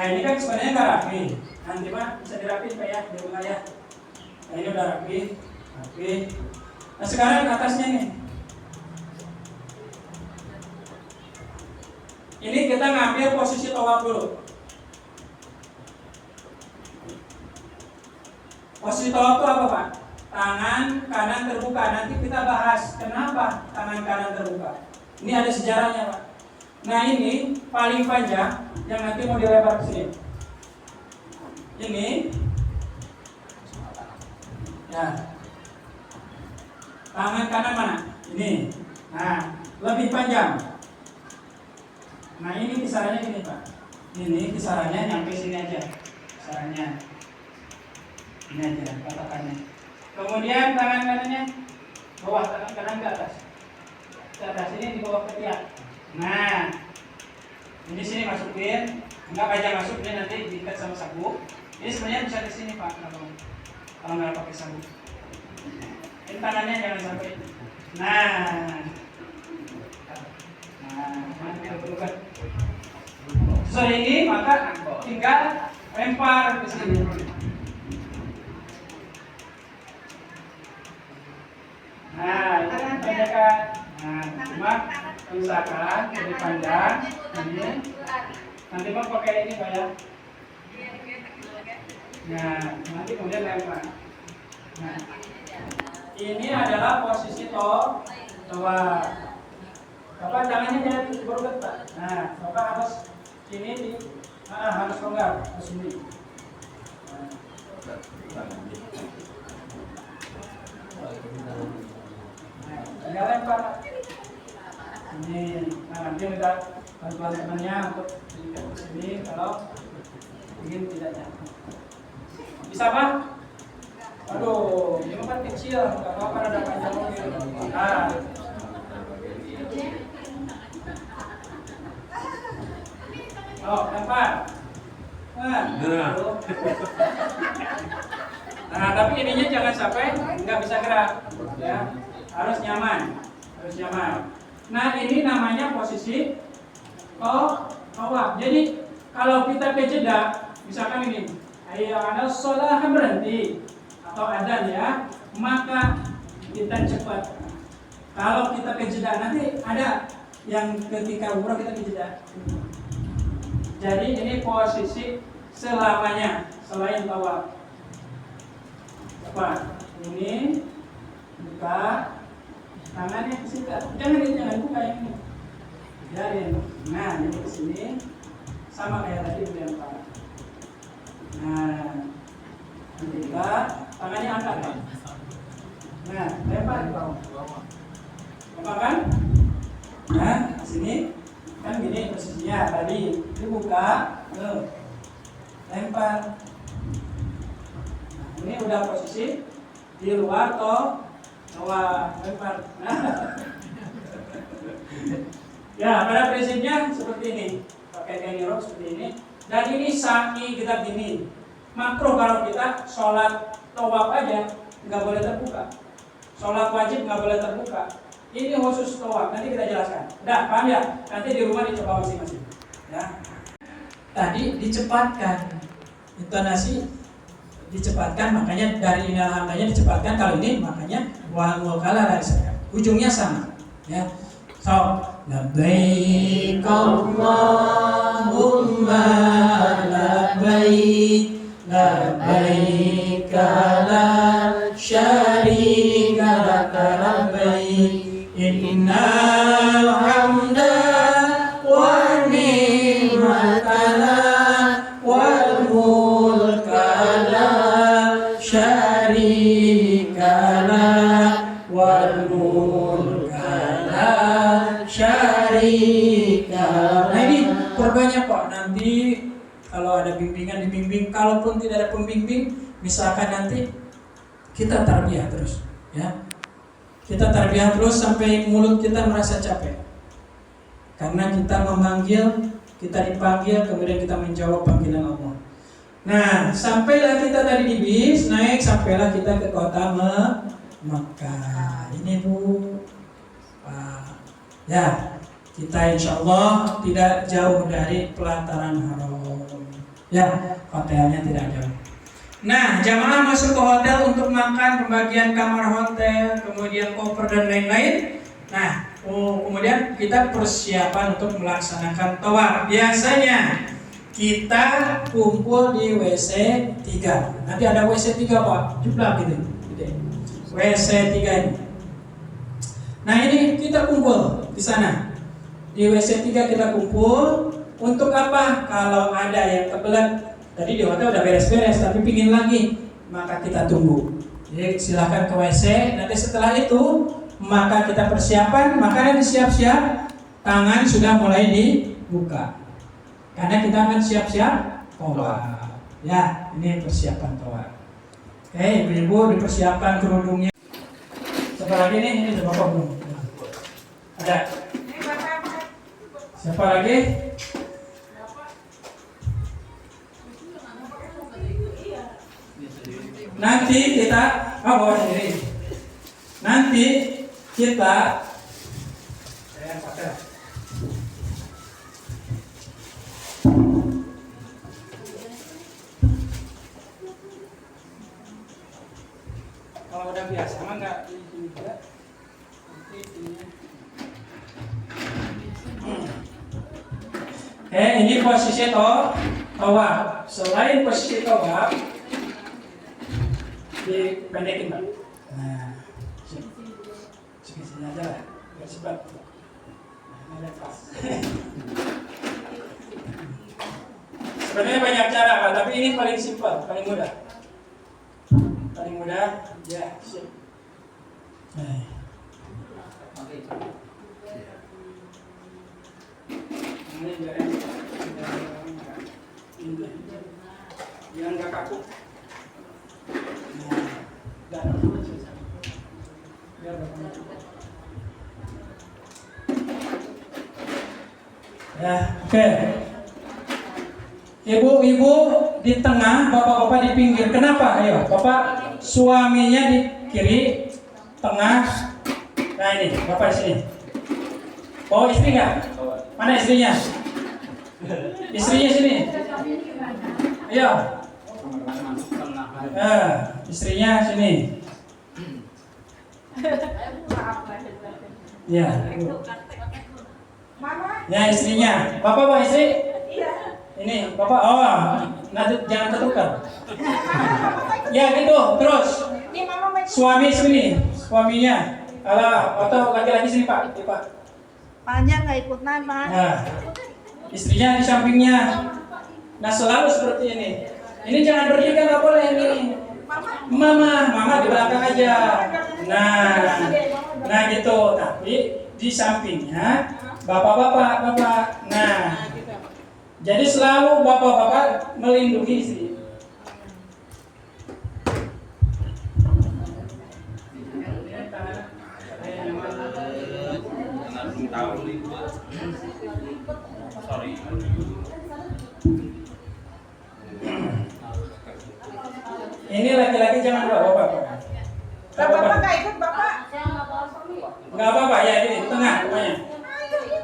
ini kan sebenarnya nggak rapi. Nanti Pak bisa dirapiin Pak ya, dibuka ya. Nah ini udah rapi. Oke. Nah sekarang atasnya nih. Ini kita ngambil posisi tawaf dulu. Posisi tawaf itu apa Pak? Tangan kanan terbuka. Nanti kita bahas kenapa tangan kanan terbuka. Ini ada sejarahnya Pak. Nah ini paling panjang yang nanti mau dilebar ke sini. ini. Ya. Tangan kanan mana? Ini. Nah, lebih panjang. Nah, ini kisarannya gini, Pak. Ini kisarannya nyampe sini aja. Kisarannya. Ini aja patokannya. Kemudian tangan kanannya bawah, tangan kanan ke atas. Ke atas ini di bawah ketiak. Nah, ini sini masukin. Enggak aja masuk, ini nanti diikat sama sabuk. Ini sebenarnya bisa di sini, Pak. Kalau nggak pakai sabuk. Ini tangannya jangan sampai. Nah, sesuai ini maka tinggal lempar ke sini. Nah, itu kebanyakan. Nah, cuma usahakan lebih panjang. Ini nanti mau pakai ini Pak ya. Nah, nanti kemudian lempar. Nah, ini adalah posisi toa. Bapak tangannya jangan berubah, Pak. Nah, Bapak harus ini harus longgar ke sini. Tinggal lempar. Ini, nah nanti minta bantuan temannya untuk diikat ke sini kalau ingin tidak nyampe. Bisa Pak? Aduh, ini kan kecil, nggak apa-apa ada panjang lagi. Nah, oh, lempar. Nah, tapi ininya jangan sampai nggak bisa gerak, ya. Harus nyaman, harus nyaman. Nah, ini namanya posisi tawaf. Jadi kalau kita kejeda, misalkan ini, ayo ada sholat berhenti atau adzan ya, maka kita cepat. Kalau kita kejeda, nanti ada yang ketika umrah kita kejeda. Jadi ini posisi selamanya selain tawaf. Apa? Ini buka tangannya ke sini. Jangan buka yang ini. Biarin. Nah, ini ke sini sama kayak tadi dilempar. Nah, ketika tangannya angkat, Pak. Nah, lempar ke bawah. Apa kan? Nah, ke sini kan gini posisinya tadi dibuka, lempar. Nah, ini udah posisi di luar lempar. Nah. Ya, pada prinsipnya seperti ini, pakai kain rok seperti ini. Dan ini sa'i kita gini. Makruh kalau kita sholat tawaf aja nggak boleh terbuka. Sholat wajib nggak boleh terbuka. Ini khusus tawaf, nanti kita jelaskan. Udah, paham ya? Nanti di rumah dicoba masing-masing. Ya. Tadi dicepatkan, intonasi dicepatkan, makanya dari innal hamdanya dicepatkan. Kalau ini makanya wal mulkala ujungnya sama. Ya. So, labbaik Allahumma labbaik, labbaik la syarika laka labbaik, innal hamda wa ni'mata lak wal mulka la syarika lak wal mulka la syarika. Nah, ini perbanyak Pak. Nanti kalau ada bimbingan dibimbing, kalaupun tidak ada pembimbing, misalkan nanti kita tarbiyah terus, ya. Kita tarbiyah terus sampai mulut kita merasa capek. Karena kita memanggil, kita dipanggil, kemudian kita menjawab panggilan Allah. Nah, sampailah kita tadi di bis, naik, sampailah kita ke kota Mekah. Ini Bu, ya, kita insya Allah tidak jauh dari pelataran haram. Ya, hotelnya tidak jauh. Nah, jamaah masuk ke hotel untuk makan, pembagian kamar hotel, kemudian koper dan lain-lain. Nah, kemudian kita persiapan untuk melaksanakan tawaf. Biasanya kita kumpul di WC 3. Nanti ada WC 3 Pak, jublak gitu. WC 3 ini. Nah, ini kita kumpul di sana. Di WC 3 kita kumpul untuk apa? Kalau ada yang kebelet Tadi di hotel udah beres-beres, tapi pingin lagi, maka kita tunggu. Jadi silakan ke WC. Nanti setelah itu, maka kita persiapan, makanan disiap-siap, tangan sudah mulai dibuka. Karena kita akan siap-siap tawaf. Ya, ini persiapan tawaf. Oke, ibu-ibu dipersiapkan kerudungnya. Siapa lagi nih? Ini udah bapak belum? Ada. Siapa lagi? Nanti kita bawa sendiri. Nanti kita saya pakai. Kalau udah biasa mah nggak ini juga. Nanti ininya. Ini posisi tawaf. Selain posisi tawaf, dipendekin Mbak. Nah, sini aja lah, biar cepat. Nah, lepas. Sebenarnya banyak cara Pak, tapi ini paling simpel, paling mudah. Paling mudah, ya, sip. Nah. Ini biar nggak kaku. Ya, oke. Ibu-ibu di tengah, bapak-bapak di pinggir. Kenapa? Ayo, bapak suaminya di kiri, tengah. Nah ini, bapak di sini. Oh istri nggak? Mana istrinya? Istrinya sini. Ayo. Istrinya sini. Ya. Ya istrinya. Bapak bawa istri? Ini bapak. Oh, nanti jangan ketukar. Ya gitu. Terus. Suami sini. Suaminya. Atau laki-laki sini Pak. Ini, Pak. Panjang nggak ikut naik Pak. Nah, istrinya di sampingnya. Nah selalu seperti ini. Ini jangan berdiri kan nggak boleh ini. Mama di belakang aja. Nah gitu. Tapi di sampingnya bapak. Nah, jadi selalu bapak melindungi istri. Ini laki-laki jangan bapak. Bapak nggak ikut Bapak? Nggak apa-apa ya ini di tengah pokoknya.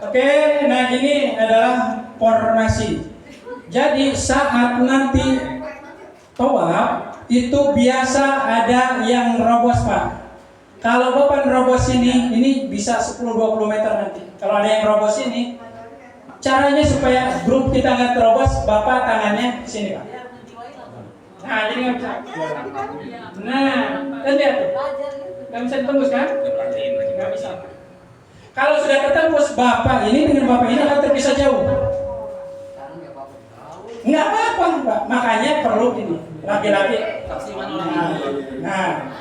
Oke, nah ini adalah formasi. Jadi saat nanti tawaf itu biasa ada yang nerobos Pak. Kalau bapak nerobos ini bisa 10-20 meter nanti. Kalau ada yang nerobos ini, caranya supaya grup kita nggak terobos, bapak tangannya sini Pak. Nah, jadi nggak bisa. Nah, kan lihat tuh, nggak bisa ditembus kan? Nggak bisa. Kalau sudah ketembus, bapak ini dengan bapak ini akan terpisah jauh. Nggak apa-apa, Pak. Makanya perlu ini laki-laki. Nah,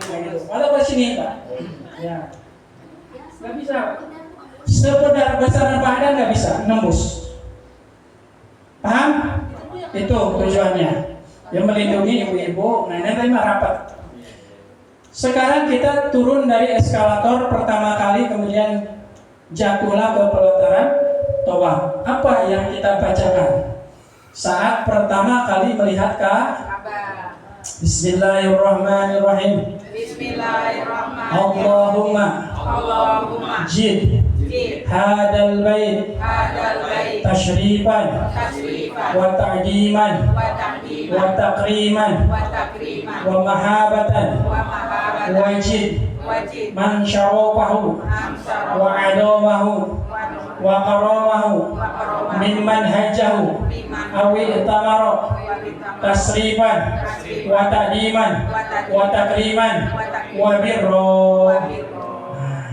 gitu. Kalau ke sini, Pak. Ya, nggak bisa. Sebesar badan nggak bisa nembus. Paham? Itu tujuannya. Yang melindungi ibu-ibu. Nah, ini tadi rapat. Sekarang kita turun dari eskalator pertama kali, kemudian jatuhlah ke pelataran tawaf. Apa yang kita bacakan saat pertama kali melihat Ka'bah? Bismillahirrahmanirrahim. Allahumma jid hadal bait tashrifan wa ta'diman wa takriman wa mahabatan wajid man syarafahu wa adamahu wa karamahu mimman hajjahu awi tamara tasrifan wa ta'diman wa takriman wa birro.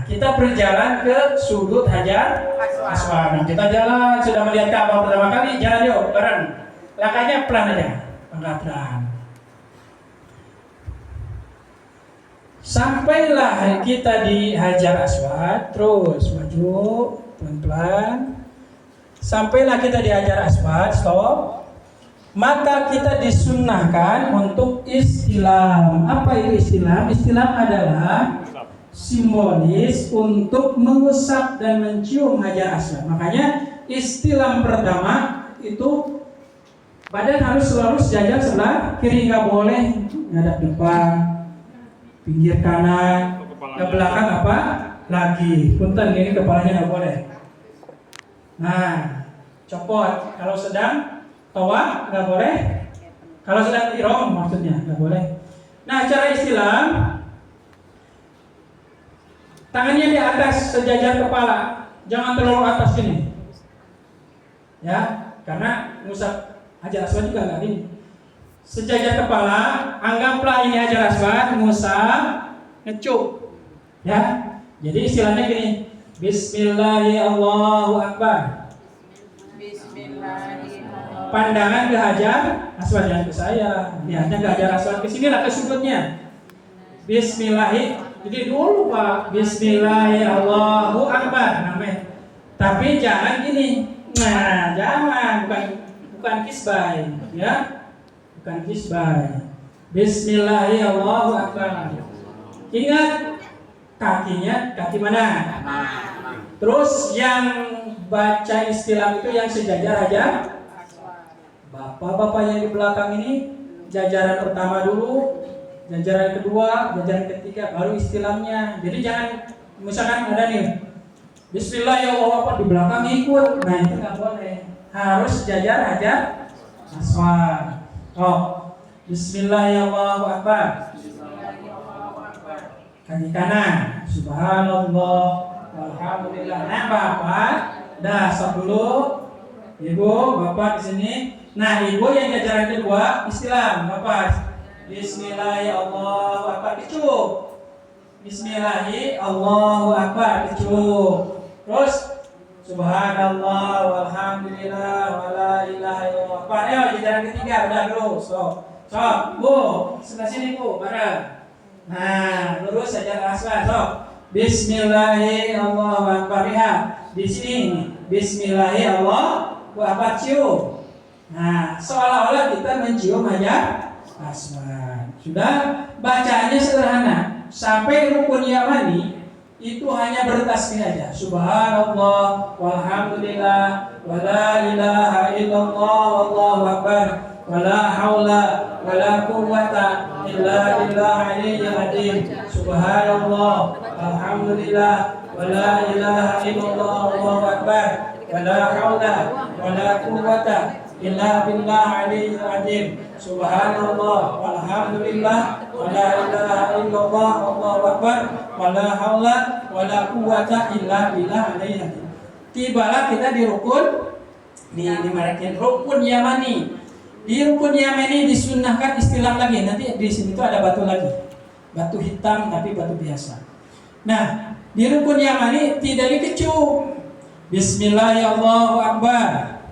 Kita berjalan ke sudut Hajar Aswad. Kita jalan, sudah melihat Ka'bah pertama kali, jalan yuk bareng. Langkahnya pelan aja, langkah pelan. Sampailah kita di Hajar Aswad, terus maju pelan-pelan. Sampailah kita di Hajar Aswad, stop. Maka kita disunnahkan untuk istilam. Apa itu istilam? Istilam adalah simbolis untuk mengusap dan mencium Hajar Aswad. Makanya istilam pertama itu badan harus selalu sejajar sebelah kiri, nggak boleh ngadap depan, pinggir kanan, ke belakang apa lagi. Punten ini kepalanya nggak boleh. Nah, copot. Kalau sedang tawaf nggak boleh. Kalau sedang ihram maksudnya nggak boleh. Nah, cara istilam, tangannya di atas sejajar kepala, jangan terlalu atas gini. Ya, karena ngusap Hajar Aswad juga nggak gini. Sejajar kepala, anggaplah ini Hajar Aswad, ngusap, ngecup. Ya, jadi istilahnya gini. Bismillahirrahmanirrahim, Allahu Akbar. Bismillahirrahmanirrahim. Pandangan ke Hajar Aswad, jangan ke saya. Lihatnya ke Hajar Aswad, ke sinilah ke sudutnya. Bismillahirrahmanirrahim. Jadi dulu Pak, Bismillahirrahmanirrahim, Allahu Akbar namanya. Tapi jangan gini. Nah, jangan, bukan kisbay, ya. Bukan kisbay. Bismillahirrahmanirrahim, Allahu Akbar. Ingat kakinya, kaki mana? Terus yang baca istilah itu yang sejajar aja. Bapak-bapak yang di belakang ini jajaran pertama dulu, jajaran kedua, jajaran ketiga, baru istilahnya. Jadi jangan misalkan ada nih Bismillahirrahmanirrahim di belakang ikut, nah itu nggak boleh. Harus sejajar aja Aswad. Oh, Bismillahirrahmanirrahim. Kaki kanan, Subhanallah, Alhamdulillah. Nah Bapak, dah stop dulu. Ibu, Bapak di sini. Nah Ibu yang jajaran kedua, istilah Bapak. Bismillahirrahmanirrahim, dicup. Bismillahirrahmanirrahim, Allahu Akbar, dicup. Terus Subhanallah, walhamdulillah, wala ilaha illallah. Ayo jajaran ketiga, udah dulu. Stop, Bu, sebelah sini Bu, bareng. Nah, lurus saja Aswad. Bismillahirrahmanirrahim, Allahu Akbar. Lihat di sini. Bismillahirrahmanirrahim, Allahu Akbar, cium. Nah, seolah-olah kita mencium Hajar Aswad. Sudah, bacaannya sederhana. Sampai rukun yamani itu hanya bertasbih aja. Subhanallah, walhamdulillah, wala ilaha illallah, wallahu akbar, wala haula wala quwwata illa billah aliyyil azim. Subhanallah, alhamdulillah, wala ilaha illallah, wallahu akbar, wala haula wala quwwata illa billah aliyyil azim. Subhanallah, walhamdulillah, wala ilaha illallah, wallahu akbar, wala haula wala quwwata illa billah aliyyil azim. Tibalah kita di rukun dimarakin rukun yamani. Di rukun yamani disunnahkan istilah lagi. Nanti di sini tuh ada batu lagi. Batu hitam tapi batu biasa. Nah, di rukun yamani tidak dikecup. Bismillahirrahmanirrahim.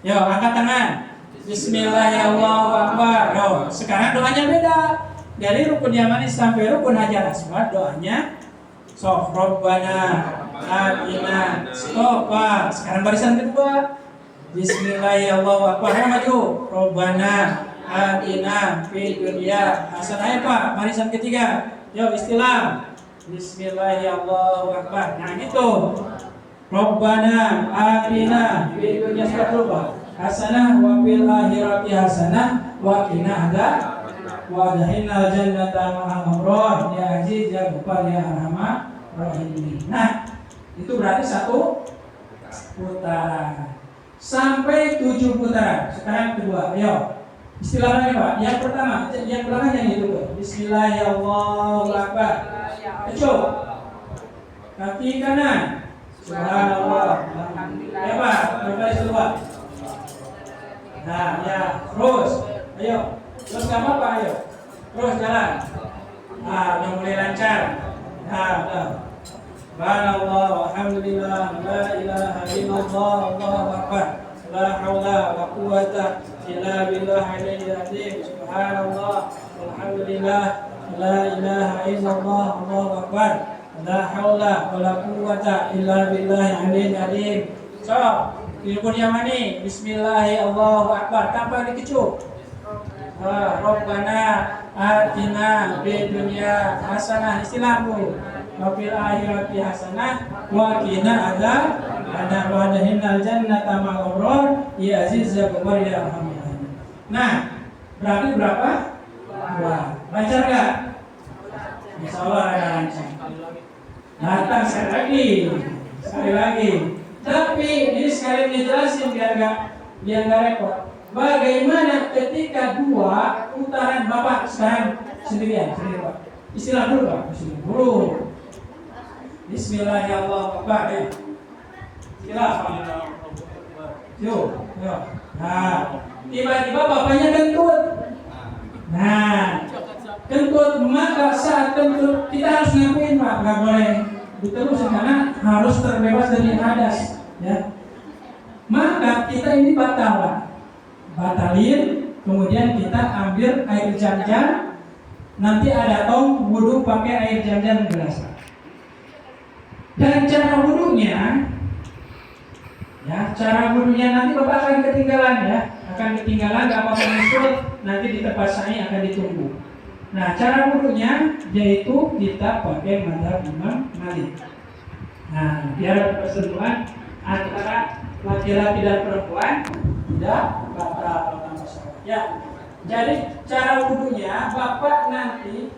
Yo, angkat tangan. Bismillahirrahmanirrahim. Yo, sekarang doanya beda. Dari rukun yamani sampai rukun Hajar Aswad doanya Rabbana atina. Stop, Pak. Sekarang barisan kedua. Bismillahirrahmanirrahim. Maju. Rabbana atina fid dunya hasanah. Ayo Pak, barisan ketiga. Yo, istilah. Bismillahirrahmanirrahim. Nah, gitu. Rabbana atina fid dunya hasanah wa fil akhirati hasanah wa qina adzaban wa adkhilnal jannata ma'al abrar ya aziz ya ghafar ya arhamar rahimin. Nah, itu berarti satu putaran sampai 7 putaran. Sekarang kedua, ayo. Istilahnya Pak. Yang pertama, yang belakang yang itu. Bismillahirrahmanirrahim. Kecup. Kaki kanan. Subhanallah. Ya Pak, berkali kedua. Nah, ya, terus. Ayo. Terus enggak apa-apa, ayo. Terus jalan. Nah, udah mulai lancar. Nah, udah. Subhanallah, walhamdulillah, la ilaha illallah, Allahu akbar. La haula wa quwwata إلا بالله العلي العظيم سبحان الله والحمد لله لا إله إلا الله الله أكبر لا حول ولا قوة إلا بالله العلي العظيم. So, ilmu yang mana? Bismillahirrahmanirrahim. Allahu Akbar. Tanpa dikecup. Rabbana atina fid dunya hasanah istilahmu wa fil akhirati hasanah wa qina adzabannar jannata ma'al abrar ya aziz ya ghaffar ya arhamar rahimin. Nah, berarti berapa? Dua. Lancar enggak? Insyaallah ada lancar. Datang sekali lagi. Tapi ini sekali dijelasin biar enggak repot. Bagaimana ketika dua putaran Bapak sekarang sendiri Pak. Istilah dulu Pak, istilah dulu. Bismillahirrahmanirrahim. Silakan. Yuk. Nah, tiba-tiba bapaknya kentut. Nah, kentut maka saat kentut kita harus ngakuin Pak, nggak boleh diterusin karena harus terbebas dari hadas, ya. Maka kita ini batalin, kemudian kita ambil air jam-jam. Nanti ada tong wudhu pakai air jam-jam gelas. Dan cara wudhunya, nanti Bapak akan ketinggalan ya, nggak apa-apa muncul, nanti di tempat saya akan ditunggu. Nah, cara wudhunya yaitu kita pakai mazhab Imam Malik. Nah, biar persentuhan antara laki-laki dan perempuan tidak batal tanpa syarat. Ya, jadi cara wudhunya Bapak nanti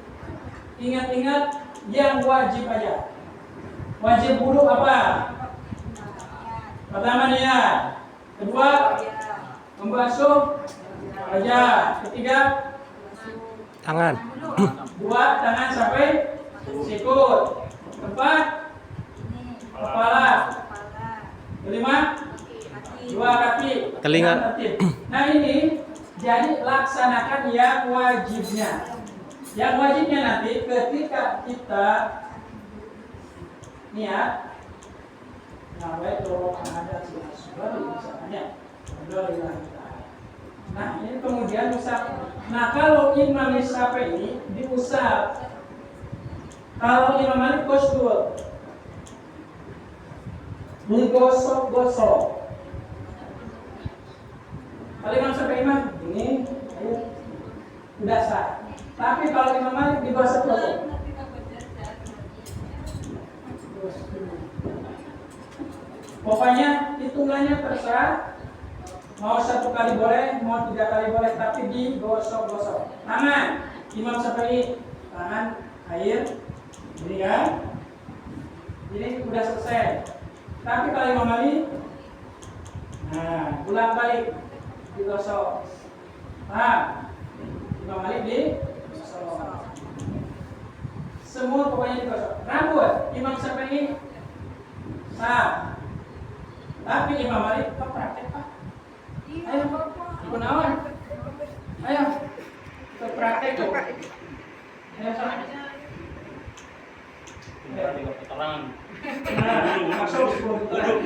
ingat-ingat yang wajib aja. Wajib wudhu apa? Pertama niat, kedua membasuh wajah, ketiga Tangan. dua tangan sampai sikut, keempat kepala, kelima dua kaki, Telinga. Nah ini jadi laksanakan yang wajibnya. Yang wajibnya nanti ketika kita niat, nah ini kemudian usap. Nah kalau Imam Syafi'i diusap, kalau Imam Malik kosdul, digosok-gosok. Kalau Imam Syafi'i mah ini udah sah. Tapi kalau Imam Malik digosok-gosok. Pokoknya hitungannya terserah. Mau 1 kali boleh, mau 3 kali boleh, tapi digosok-gosok. Tangan, Imam Syafi'i, tangan, air, ini kan? Ini udah selesai. Tapi kalau Imam Malik, nah, ulang balik, digosok. Nah, Imam Malik digosok. Semua pokoknya digosok. Rambut, Imam Syafi'i, sah. Tapi Imam Malik praktek Pak. Ayo, Ibu Nawan. Ayo, kita praktek tuh. Ayo sana. Masuk 10 putaran.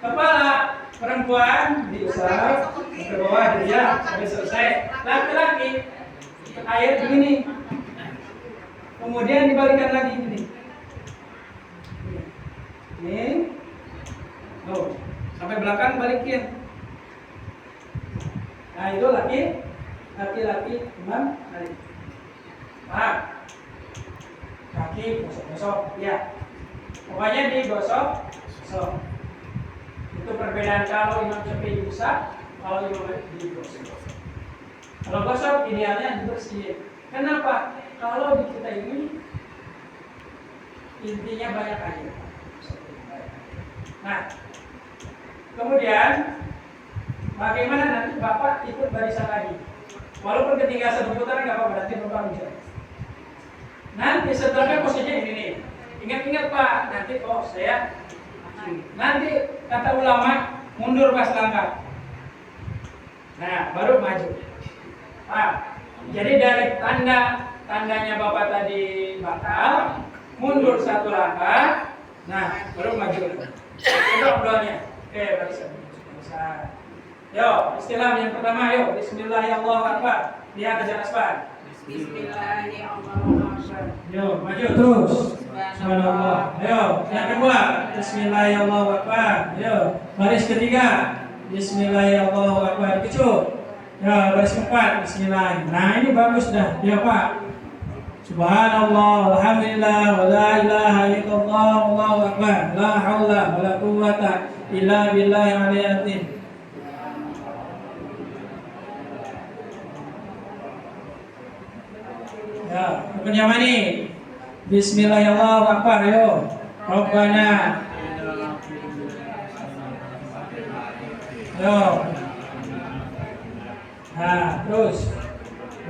Kepala perempuan diusap ke bawah dia sampai selesai. Laki-laki air begini. Kemudian dibalikan lagi gini. Ini, oh, sampai belakang balikin. Nah itu laki-laki Imam Malik. Paham? Kaki gosok-gosok, ya. Pokoknya digosok. Itu perbedaan kalau Imam Syafi'i diusap, kalau Imam Malik digosok. Kalau gosok idealnya dibersihin. Kenapa? Kalau di kita ini intinya banyak air. Nah, kemudian bagaimana nanti Bapak ikut barisan lagi? Walaupun ketinggalan 1 putaran nggak apa-apa, nanti Bapak bisa. Nanti setelahnya posisinya ini nih. Ingat-ingat Pak, nanti saya nanti kata ulama mundur pas langkah. Nah, baru maju. Pak, jadi dari tandanya Bapak tadi batal, mundur 1 langkah. Nah, baru maju. Coba doanya. Oke, barisan. Yo, istilah yang pertama, yuk. Bismillahirrahmanirrahim. Lihat aja Aspan. Bismillahirrahmanirrahim. Yo, maju terus. Subhanallah. Ayo, yang kedua. Bismillahirrahmanirrahim. Yo, baris ketiga. Bismillahirrahmanirrahim. Kecut. Ya, baris keempat. Bismillah. Nah, ini bagus dah. Ya, Pak. Subhanallah, alhamdulillah, wa la ilaha illallah, wallahu akbar. La haula wa la quwwata illa billahi al-aliyyil azim. Ya, rukun yang mana nih? Bismillahirrahmanirrahim. Ayo. Rabbana. Yo. Nah, terus.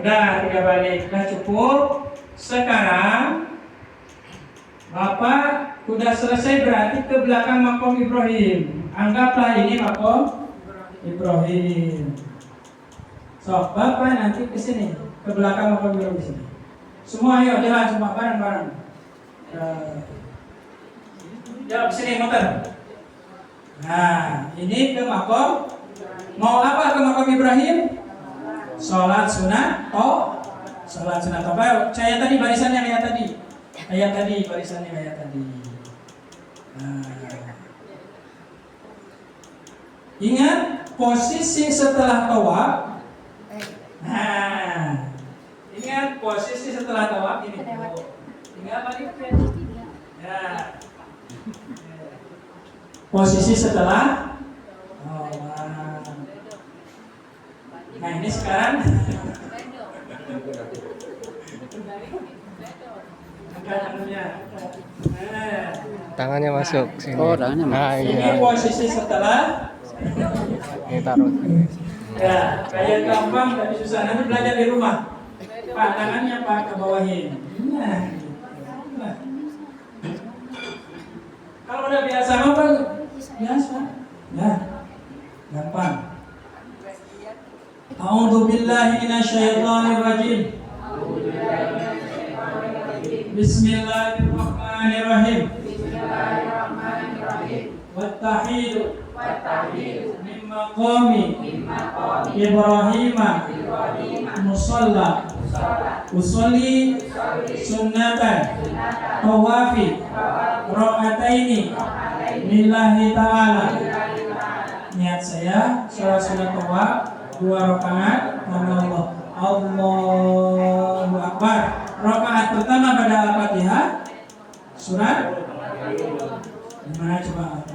Udah, tiga balik. Udah cukup. Sekarang Bapak udah selesai berarti ke belakang makom Ibrahim. Anggaplah ini makom Ibrahim. So, Bapak nanti ke sini, ke belakang makom Ibrahim di sini. Semua ayo jalan semua bareng-bareng. Jalan ke sini motor. Nah, ini ke makom. Mau apa ke makom Ibrahim? Sholat sunat. Oh, sholat sunat apa? Saya tadi barisannya kayak tadi. Kayak tadi barisannya kayak tadi. Nah. Ingat posisi setelah tawaf. Nah, ingat posisi setelah tawaf ini. Tinggal balik. Ya. Posisi setelah tawaf. Nah, ini sekarang Tangannya masuk sini. Oh, tangannya masuk. Nah, ini iya. posisi setelah. Ini taruh. Ya, kayak gampang tapi susah. Nanti belajar di rumah. Pak, tangannya Pak ke bawahin. Nah, gitu. Kalau udah biasa apa? Biasa. Ya, gampang. A'udzu billahi minasyaitonir rajim. Bismillahirrahmanirrahim. Wattahidu min maqami Ibrahim musalla usolli sunnatan tawafi rakaataini lillahi ta'ala. Niat saya sholat sunat tawaf 2 rakaat karena Allah. Allahu Akbar. Rakaat pertama pada Al-Fatihah surat gimana coba?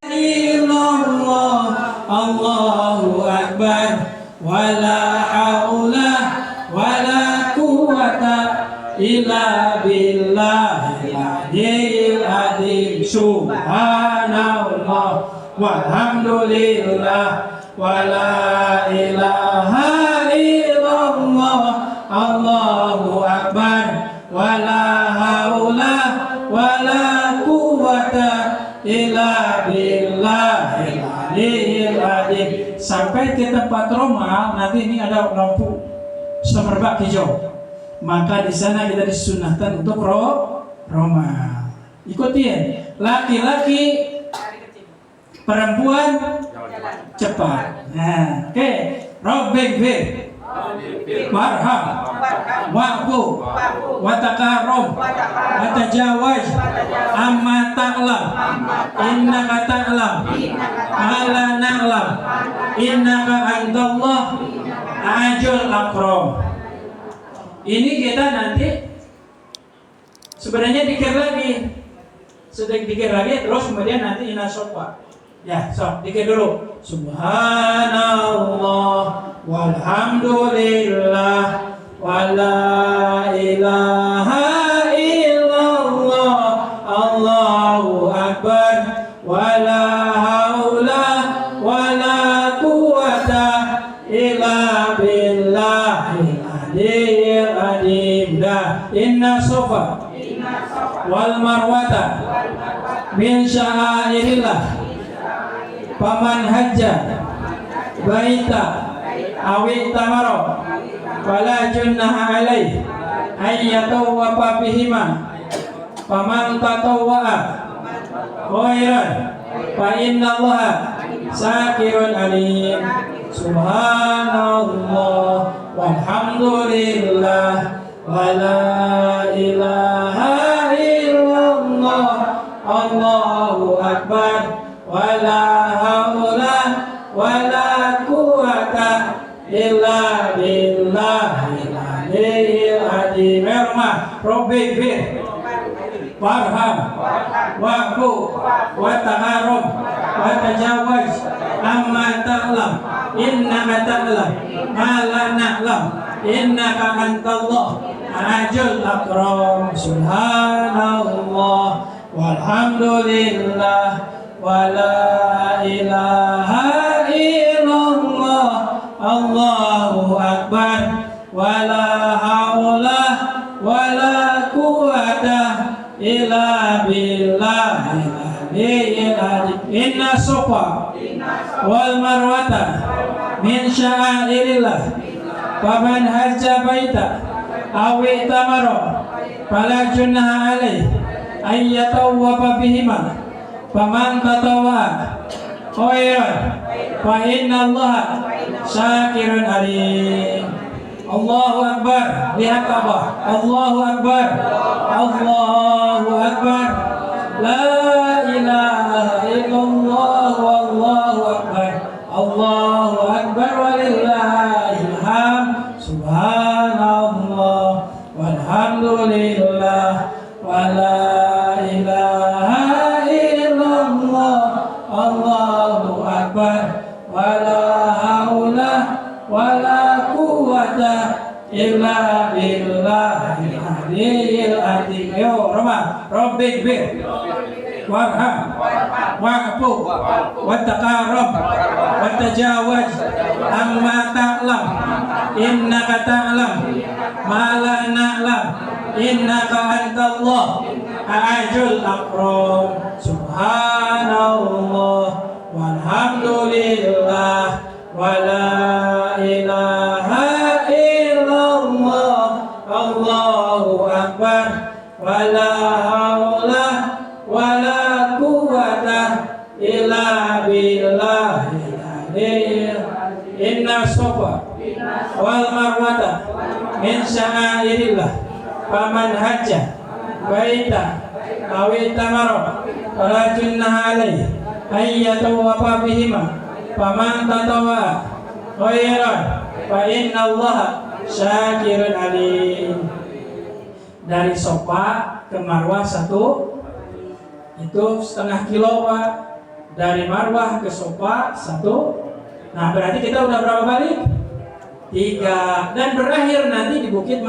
Illallah Allahu Akbar wala haula wala quwwata illa billahil aliyyil azim. Subhanallah walhamdulillah wala ilaha illallah Allahu Akbar wala haula wala quwwata illa billahil aliyyil azim. Sampai ke tempat Roma, nanti ini ada lampu semerbak hijau. Maka di sana kita disunahkan untuk Roma. Ikutin. Laki-laki, perempuan cepat. Nah, oke. Robbing bir. Warham. Wa'fu. Watakarom. Watajawaj. Amma ta'lam. Innaka ta'lam. Ala na'lam. Innaka andallah ajul akram. Ini kita nanti sebenarnya dikir lagi. Sudah dikir lagi terus kemudian nanti ina sopa. Ya, so dikir dulu. Subhanallah walhamdulillah wala ilaha illallah Allahu Akbar wala haula wala quwwata illa billahil aliyyil azim. Inna sofa wal marwata min sya'airillah paman hajja baita awi tamaro wala junnaha alaih ayyatu wa bihima faman tatawwa'a khairan fa innallaha syakirun alim. Subhanallah walhamdulillah wa la ilaha illallah Allahu akbar wa la haula wa la quwata illa billahil aliyyil azim. Rabbi bir warham wa'fu wa taharum wa tajawaz amma ta'lam innaka ta'lam ma la na'lam innaka antallah ajul akram. Subhanallah walhamdulillah wa la ilaha illallah Allahu akbar wa la haula wa la quwata illa billahil aliyyil azim. Inna safa wal marwata min sya'airillah faman hajja baita aw itamara fala junaha alaih ay yatawwafa bihima faman tatawwa khairan fa innallaha syakirun alim. Allahu akbar, lihat apa? Allahu akbar, Allahu akbar, la ilaha illallah, wallahu akbar, Allahu akbar, walillahil hamd. Subhanallah walhamdulillah wa la ilaha illallah Allahu akbar wa la haula wa la quwata illa billahil aliyyil azim. Yo Roma, Rabbik bir warham wa'fu wattaqarrab wattajawaz amma ta'lam innaka ta'lam ma la na'lam innaka antallah ajul akram. Subhanallah walhamdulillah wa la ilaha illallah Allahu akbar wa la haula wa la quwata illa billahil aliyyil. Inna safa wal marwata min sya'airillah faman hajja baita aw itamara fala junaha alaihi ay yatawwafa bihima faman tatawwa khairan fa innallaha syakirun alim. Dari Safa ke Marwah itu setengah kilo Pak. Dari Marwah ke Safa 1. Nah berarti kita udah berapa balik? 3. Dan berakhir nanti di Bukit